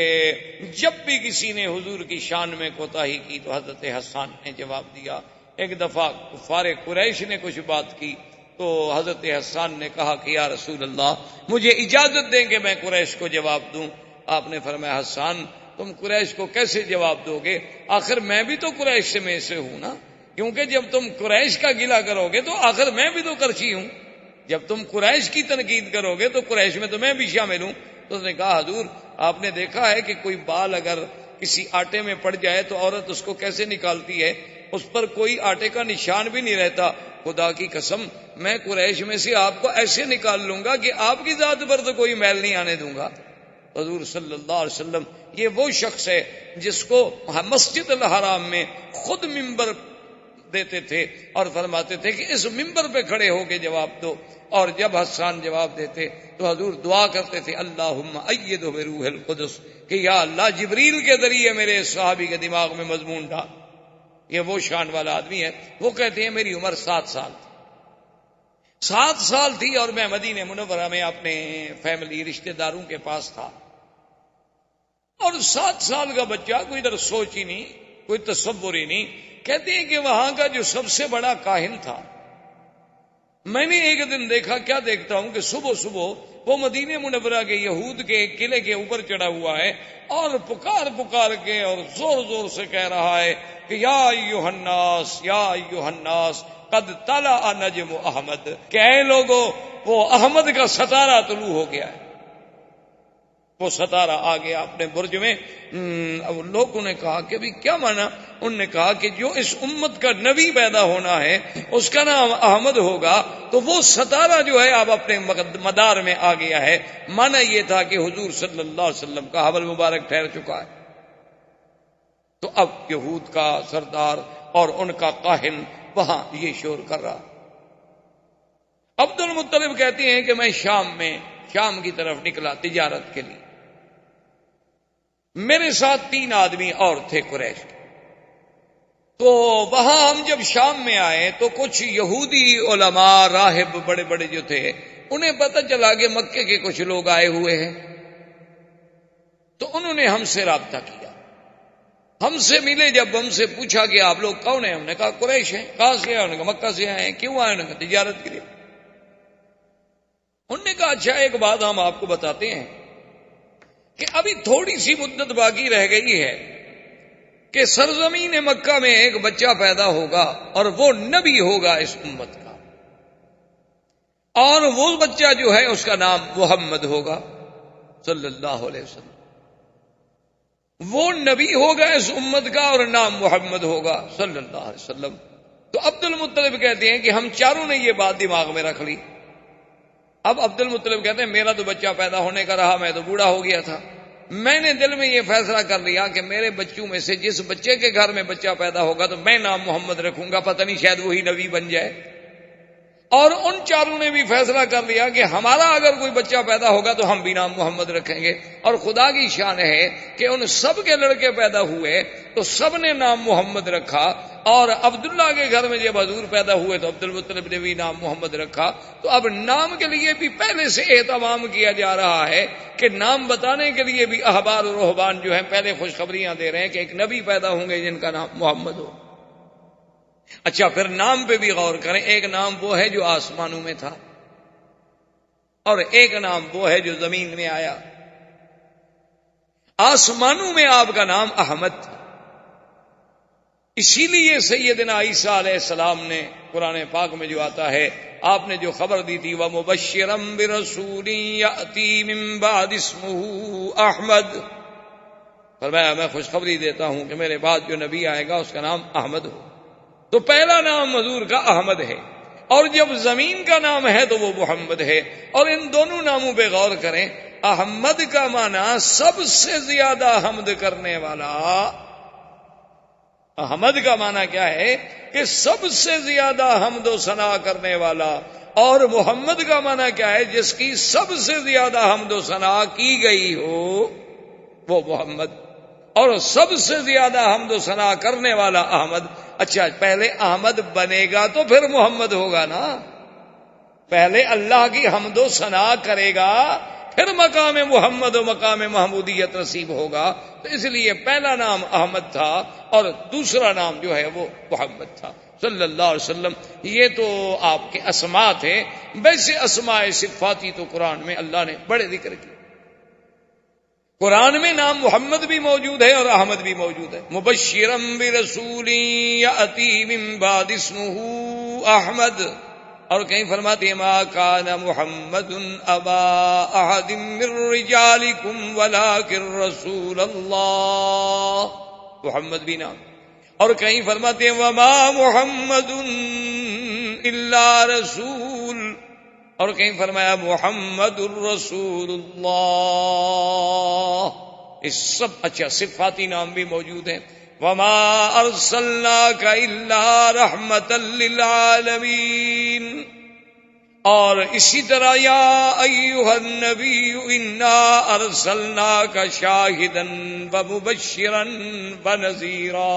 جب بھی کسی نے حضور کی شان میں کوتاہی کی تو حضرت حسان نے جواب دیا. ایک دفعہ کفار قریش نے کچھ بات کی تو حضرت حسان نے کہا کہ یا رسول اللہ مجھے اجازت دیں کہ میں قریش کو جواب دوں. آپ نے فرمایا حسان تم قریش کو کیسے جواب دو گے، آخر میں بھی تو قریش میں سے ہوں نا، کیونکہ جب تم قریش کا گلہ کرو گے تو آخر میں بھی تو کرچی ہوں، جب تم قریش کی تنقید کرو گے تو قریش میں تو میں بھی شامل ہوں. تو اس نے کہا حضور آپ نے دیکھا ہے کہ کوئی بال اگر کسی آٹے میں پڑ جائے تو عورت اس کو کیسے نکالتی ہے، اس پر کوئی آٹے کا نشان بھی نہیں رہتا. خدا کی قسم میں قریش میں سے آپ کو ایسے نکال لوں گا کہ آپ کی ذات پر تو کوئی میل نہیں آنے دوں گا. حضور صلی اللہ علیہ وسلم یہ وہ شخص ہے جس کو مسجد الحرام میں خود ممبر دیتے تھے اور فرماتے تھے کہ اس ممبر پہ کھڑے ہو کے جواب دو، اور جب حسان جواب دیتے تو حضور دعا کرتے تھے اللہم ایدہ بروح القدس، کہ یا اللہ جبریل کے ذریعے میرے صحابی کے دماغ میں مضمون ڈال. یہ وہ شان والا آدمی ہے. وہ کہتے ہیں میری عمر 7 سال تھی، 7 سال تھی اور میں مدینہ منورہ میں اپنے فیملی رشتہ داروں کے پاس تھا، اور 7 سال کا بچہ کوئی ادھر سوچ ہی نہیں، کوئی تصور ہی نہیں. کہتے ہیں کہ وہاں کا جو سب سے بڑا کاہن تھا، میں نے ایک دن دیکھا، کیا دیکھتا ہوں کہ صبح صبح وہ مدینہ منورہ کے یہود کے قلعے کے اوپر چڑھا ہوا ہے اور پکار کے اور زور زور سے کہہ رہا ہے کہ یا ایھا الناس یا ایھا الناس قد طلع نجم احمد، کہ اے لوگوں وہ احمد کا ستارہ طلوع ہو گیا ہے. وہ ستارہ آ گیا اپنے برج میں. لوگوں نے کہا کہ بھی کیا مانا؟ انہوں نے کہا کہ جو اس امت کا نبی پیدا ہونا ہے اس کا نام احمد ہوگا، تو وہ ستارہ جو ہے اب اپنے مدار میں آ گیا ہے. مانا یہ تھا کہ حضور صلی اللہ علیہ وسلم کا حمل مبارک ٹھہر چکا ہے. تو اب یہود کا سردار اور ان کا کاہن وہاں یہ شور کر رہا. عبد المطلب کہتے ہیں کہ میں شام کی طرف نکلا تجارت کے لیے. میرے ساتھ 3 آدمی اور تھے قریش کے. تو وہاں ہم جب شام میں آئے تو کچھ یہودی علماء راہب بڑے بڑے جو تھے انہیں پتہ چلا کہ مکے کے کچھ لوگ آئے ہوئے ہیں، تو انہوں نے ہم سے رابطہ کیا، ہم سے ملے. جب ہم سے پوچھا کہ آپ لوگ کون ہیں، ہم نے کہا قریش ہیں. کہاں سے آئے؟ انہوں نے کہا مکہ سے آئے ہیں. کیوں آئے؟ انہوں نے کہا تجارت کے لیے. انہوں نے کہا اچھا ایک بات ہم آپ کو بتاتے ہیں کہ ابھی تھوڑی سی مدت باقی رہ گئی ہے کہ سرزمین مکہ میں ایک بچہ پیدا ہوگا اور وہ نبی ہوگا اس امت کا، اور وہ بچہ جو ہے اس کا نام محمد ہوگا صلی اللہ علیہ وسلم. وہ نبی ہوگا اس امت کا اور نام محمد ہوگا صلی اللہ علیہ وسلم. تو عبد المطلب کہتے ہیں کہ ہم چاروں نے یہ بات دماغ میں رکھ لی. اب عبد المطلب کہتے ہیں میرا تو بچہ پیدا ہونے کا رہا، میں تو بوڑھا ہو گیا تھا، میں نے دل میں یہ فیصلہ کر لیا کہ میرے بچوں میں سے جس بچے کے گھر میں بچہ پیدا ہوگا تو میں نام محمد رکھوں گا، پتہ نہیں شاید وہی نبی بن جائے۔ اور ان چاروں نے بھی فیصلہ کر لیا کہ ہمارا اگر کوئی بچہ پیدا ہوگا تو ہم بھی نام محمد رکھیں گے۔ اور خدا کی شان ہے کہ ان سب کے لڑکے پیدا ہوئے تو سب نے نام محمد رکھا، اور عبداللہ کے گھر میں جب حضور پیدا ہوئے تو عبد المطلب نے بھی نام محمد رکھا۔ تو اب نام کے لیے بھی پہلے سے اہتمام کیا جا رہا ہے کہ نام بتانے کے لیے بھی احبار اور رہبان جو ہیں پہلے خوشخبریاں دے رہے ہیں کہ ایک نبی پیدا ہوں گے جن کا نام محمد ہو۔ اچھا، پھر نام پہ بھی غور کریں، ایک نام وہ ہے جو آسمانوں میں تھا اور ایک نام وہ ہے جو زمین میں آیا۔ آسمانوں میں آپ کا نام احمد تھا، اسی لیے سیدنا عیسیٰ علیہ السلام نے قرآن پاک میں جو آتا ہے، آپ نے جو خبر دی تھی وَمُبَشِّرًا بِرَسُولٍ يَأْتِي مِن بَعْدِ اسْمُهُ احمد، فرمایا میں خوشخبری دیتا ہوں کہ میرے بعد جو نبی آئے گا اس کا نام احمد ہو۔ تو پہلا نام حضور کا احمد ہے، اور جب زمین کا نام ہے تو وہ محمد ہے۔ اور ان دونوں ناموں پہ غور کریں، احمد کا معنی سب سے زیادہ حمد کرنے والا، احمد کا معنی کیا ہے کہ سب سے زیادہ حمد و ثنا کرنے والا، اور محمد کا معنی کیا ہے جس کی سب سے زیادہ حمد و ثنا کی گئی ہو وہ محمد، اور سب سے زیادہ حمد و ثنا کرنے والا احمد۔ اچھا، پہلے احمد بنے گا تو پھر محمد ہوگا نا، پہلے اللہ کی حمد و ثنا کرے گا پھر مقام محمد و مقام محمودیت نصیب ہوگا۔ تو اس لیے پہلا نام احمد تھا اور دوسرا نام جو ہے وہ محمد تھا صلی اللہ علیہ وسلم۔ یہ تو آپ کے اسماء تھے، ویسے اسماء صفاتی تو قرآن میں اللہ نے بڑے ذکر کیے۔ قرآن میں نام محمد بھی موجود ہے اور احمد بھی موجود ہے۔ مبشرم برسول یأتی من بعد اسمہ احمد، اور کہیں فرماتے ہیں ما کان محمد ابا احد من رجالکم ولکن رسول اللہ، محمد بھی نام۔ اور کہیں فرماتے ہیں وما محمد الا رسول، اور کہیں فرمایا محمد الرسول اللہ۔ اس سب اچھا صفاتی نام بھی موجود ہیں۔ وما ارسلناک الا رحمتا للعالمین، اور اسی طرح یا ایھا النبی انا ارسلناک شاہدا ومبشرا ونذیرا،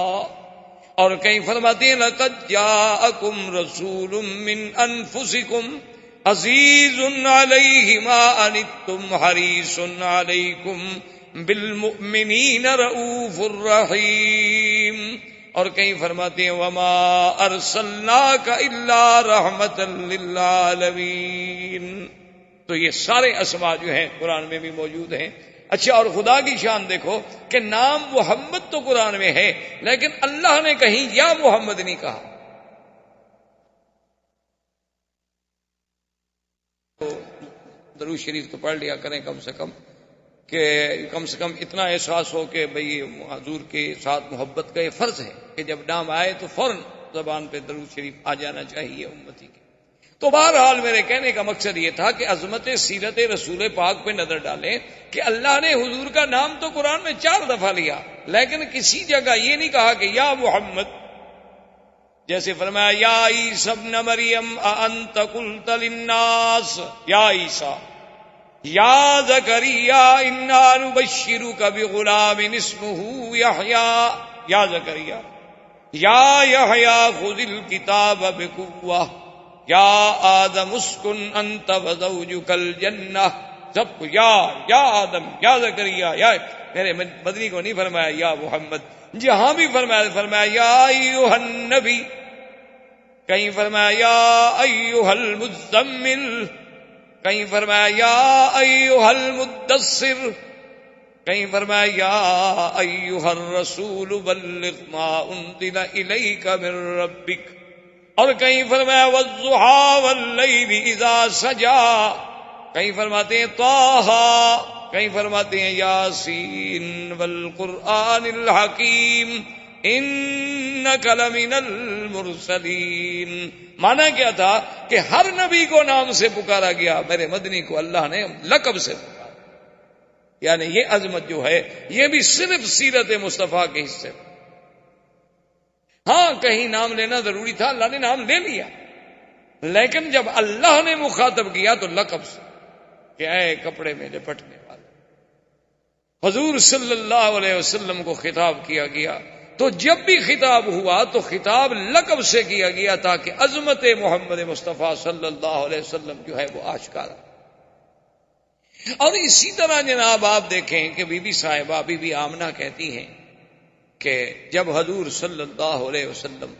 اور کہیں فرماتے ہیں لقد جاءکم رسول من انفسکم عزیز علیہ ما عنتم حریص علیکم بالمؤمنین رؤوف الرحیم، اور کہیں فرماتے ہیں وما ارسلناک الا رحمتا للعالمین۔ تو یہ سارے اسماء جو ہیں قرآن میں بھی موجود ہیں۔ اچھا، اور خدا کی شان دیکھو کہ نام محمد تو قرآن میں ہے لیکن اللہ نے کہیں یا محمد نہیں کہا۔ درود شریف تو پڑھ لیا کریں کم سے کم اتنا احساس ہو کہ بھئی حضور کے ساتھ محبت کا یہ فرض ہے کہ جب نام آئے تو فوراً زبان پہ درود شریف آ جانا چاہیے امتی کے۔ تو بہرحال میرے کہنے کا مقصد یہ تھا کہ عظمت سیرت رسول پاک پہ نظر ڈالیں کہ اللہ نے حضور کا نام تو قرآن میں 4 دفعہ لیا لیکن کسی جگہ یہ نہیں کہا کہ یا محمد، جیسے فرمایا یا عیسی ابن مریم اانت قلت للناس، یا عیسی، یا زکریا انا نبشرک بغلام اسمہ یحییٰ، یا زکریا، یا یحییٰ خذ الکتاب بقوہ، یا آدم اسکن انت وزوجک الجنہ، سب کو یا آدم، یا زکریا، یا میرے مدنی کو نہیں فرمایا یا محمد، جہاں بھی فرمایا یا ایھا النبی، کہیں فرمایا یا ایھا المزمل، کہیں فرمایا یا ایھا المدثر، کہیں فرمایا یا ایھا الرسول بلغ ما انزل الیک من ربک، اور کہیں فرمایا والضحی واللیل اذا سجا، کہیں فرماتے ہیں طٰہٰ، کہیں فرماتے ہیں یاسین والقرآن الحکیم، انک لمن المرسلین. مانا کیا تھا کہ ہر نبی کو نام سے پکارا گیا، میرے مدنی کو اللہ نے لقب سے پکارا. یعنی یہ عظمت جو ہے یہ بھی صرف سیرت مصطفیٰ کے حصے. ہاں کہیں نام لینا ضروری تھا، اللہ نے نام لے لیا، لیکن جب اللہ نے مخاطب کیا تو لقب سے کہ اے کپڑے میں لپٹنے والے. حضور صلی اللہ علیہ وسلم کو خطاب کیا گیا تو جب بھی خطاب ہوا تو خطاب لقب سے کیا گیا تاکہ عظمت محمد مصطفیٰ صلی اللہ علیہ وسلم جو ہے وہ آشکارا. اور اسی طرح جناب آپ دیکھیں کہ بی بی صاحبہ بی بی آمنہ کہتی ہیں کہ جب حضور صلی اللہ علیہ وسلم،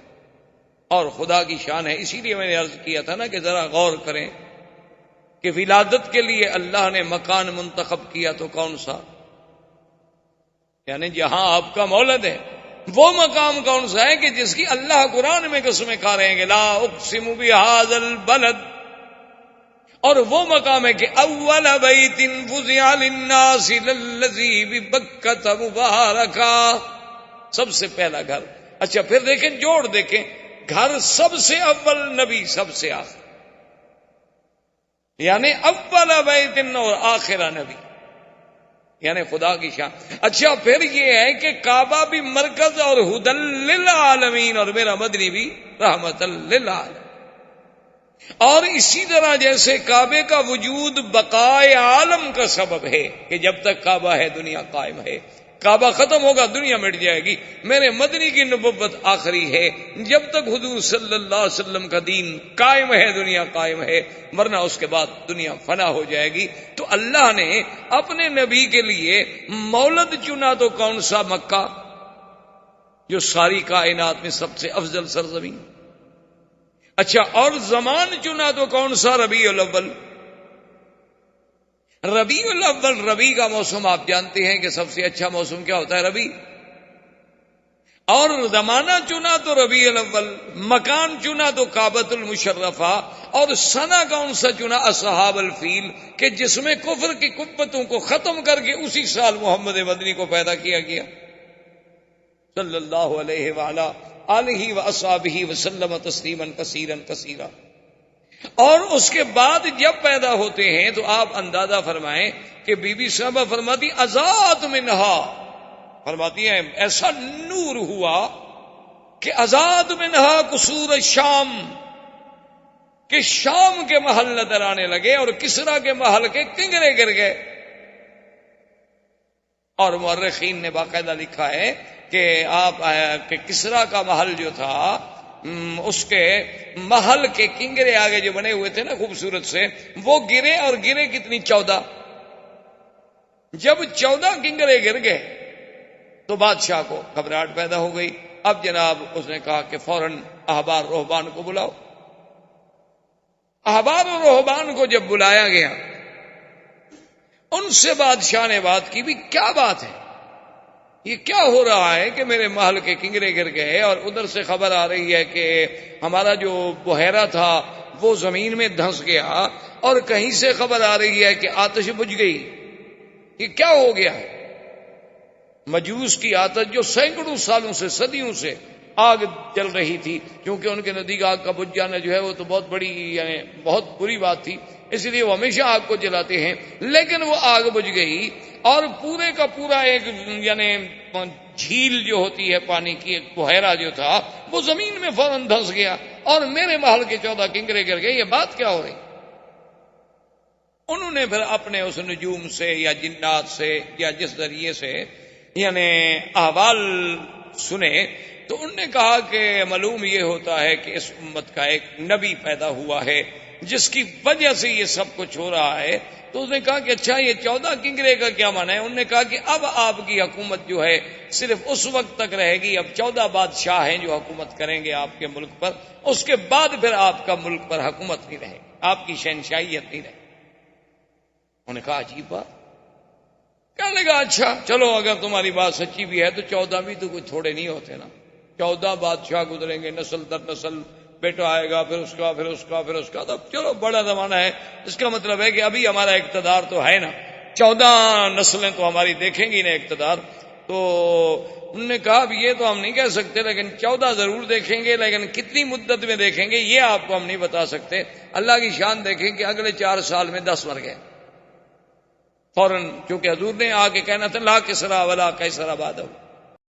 اور خدا کی شان ہے، اسی لیے میں نے عرض کیا تھا نا کہ ذرا غور کریں کہ ولادت کے لیے اللہ نے مکان منتخب کیا تو کون سا؟ یعنی جہاں آپ کا مولد ہے وہ مقام کون سا ہے کہ جس کی اللہ قرآن میں قسمیں کھا رہے ہیں کہ لا اقسم بہذا البلد، اور وہ مقام ہے کہ اول بیت وضع للناس للذی ببکۃ مبارکا، سب سے پہلا گھر. اچھا پھر دیکھیں جوڑ دیکھیں، گھر سب سے اول، نبی سب سے آخر، یعنی اول بیت اور آخرہ نبی، یعنی خدا کی شان. اچھا پھر یہ ہے کہ کعبہ بھی مرکز اور ہدی للعالمین، اور میرا مدنی بھی رحمت للعالمین. اور اسی طرح جیسے کعبے کا وجود بقائے عالم کا سبب ہے کہ جب تک کعبہ ہے دنیا قائم ہے، کعبہ ختم ہوگا دنیا مٹ جائے گی. میرے مدنی کی نبوت آخری ہے، جب تک حضور صلی اللہ علیہ وسلم کا دین قائم ہے دنیا قائم ہے، ورنہ اس کے بعد دنیا فنا ہو جائے گی. تو اللہ نے اپنے نبی کے لیے مولد چنا تو کون سا؟ مکہ، جو ساری کائنات میں سب سے افضل سرزمین. اچھا اور زمان چنا تو کون سا؟ ربیع الاول. ربیع الاول، ربیع کا موسم آپ جانتے ہیں کہ سب سے اچھا موسم کیا ہوتا ہے؟ ربیع. اور زمانہ چنا تو ربیع الاول، مکان چنا تو کعبۃ المشرفہ، اور سنہ کون سا چنا؟ اصحاب الفیل، کہ جس میں کفر کی قوتوں کو ختم کر کے اسی سال محمد مدنی کو پیدا کیا گیا صلی اللہ علیہ وآلہ آلہ واصحابہ وسلم تسلیما کثیرا کثیرا. اور اس کے بعد جب پیدا ہوتے ہیں تو آپ اندازہ فرمائیں کہ بی بی صاحبہ فرماتی ازاد منہا، فرماتی ہیں ایسا نور ہوا کہ ازاد منہا قصور الشام، کہ شام کے محل نظر آنے لگے اور کسرا کے محل کے کنگرے گر گئے. اور مورخین نے باقاعدہ لکھا ہے کہ آپ کہ کسرا کا محل جو تھا اس کے محل کے کنگرے آگے جو بنے ہوئے تھے نا خوبصورت سے، وہ گرے، اور گرے کتنی؟ 14. جب 14 کنگرے گر گئے تو بادشاہ کو گھبراہٹ پیدا ہو گئی. اب جناب اس نے کہا کہ فوراً احبار رہبان کو بلاؤ. احبار و رہبان کو جب بلایا گیا، ان سے بادشاہ نے بات کی، بھی کیا بات ہے، یہ کیا ہو رہا ہے کہ میرے محل کے کنگرے گر گئے، اور ادھر سے خبر آ رہی ہے کہ ہمارا جو بحیرہ تھا وہ زمین میں دھنس گیا، اور کہیں سے خبر آ رہی ہے کہ آتش بجھ گئی. یہ کیا ہو گیا ہے؟ مجوس کی آتش جو سینکڑوں سالوں سے، صدیوں سے آگ جل رہی تھی، کیونکہ ان کے نزدیک آگ کا بجھ جانا جو ہے وہ تو بہت بڑی، یعنی بہت بری بات تھی، اس لیے وہ ہمیشہ آگ کو جلاتے ہیں. لیکن وہ آگ بجھ گئی، اور پورے کا پورا ایک یعنی جھیل جو ہوتی ہے پانی کی، ایک بحیرہ جو تھا وہ زمین میں فوراً دھنس گیا، اور میرے محل کے 14 کنگرے گر گئے. یہ بات کیا ہو رہی؟ انہوں نے پھر اپنے اس نجوم سے یا جنات سے یا جس ذریعے سے یعنی احوال سنے، تو انہوں نے کہا کہ معلوم یہ ہوتا ہے کہ اس امت کا ایک نبی پیدا ہوا ہے جس کی وجہ سے یہ سب کچھ ہو رہا ہے. تو اس نے کہا کہ اچھا یہ 14 کنگرے کا کیا معنی ہے؟ انہوں نے کہا کہ اب آپ کی حکومت جو ہے صرف اس وقت تک رہے گی، اب 14 بادشاہ ہیں جو حکومت کریں گے آپ کے ملک پر، اس کے بعد پھر آپ کا ملک پر حکومت نہیں رہے گی، آپ کی شہنشاہیت نہیں رہے گی. انہوں نے کہا عجیب بات. کہنے لگا اچھا چلو اگر تمہاری بات سچی بھی ہے تو 14 بھی تو کوئی تھوڑے نہیں ہوتے نا، 14 بادشاہ گزریں گے، نسل در نسل، بیٹا آئے گا، پھر اس کا، پھر اس کا، پھر اس کا، تو چلو بڑا زمانہ ہے. اس کا مطلب ہے کہ ابھی ہمارا اقتدار تو ہے نا، 14 نسلیں تو ہماری دیکھیں گی نا اقتدار. تو انہوں نے کہا اب یہ تو ہم نہیں کہہ سکتے، لیکن 14 ضرور دیکھیں گے، لیکن کتنی مدت میں دیکھیں گے یہ آپ کو ہم نہیں بتا سکتے۔ اللہ کی شان دیکھیں کہ اگلے 4 سال میں 10 مر گئے فوراً، کیونکہ حضور نے آ کے کہنا تھا لا کسرا ولا قیصر بعدہ۔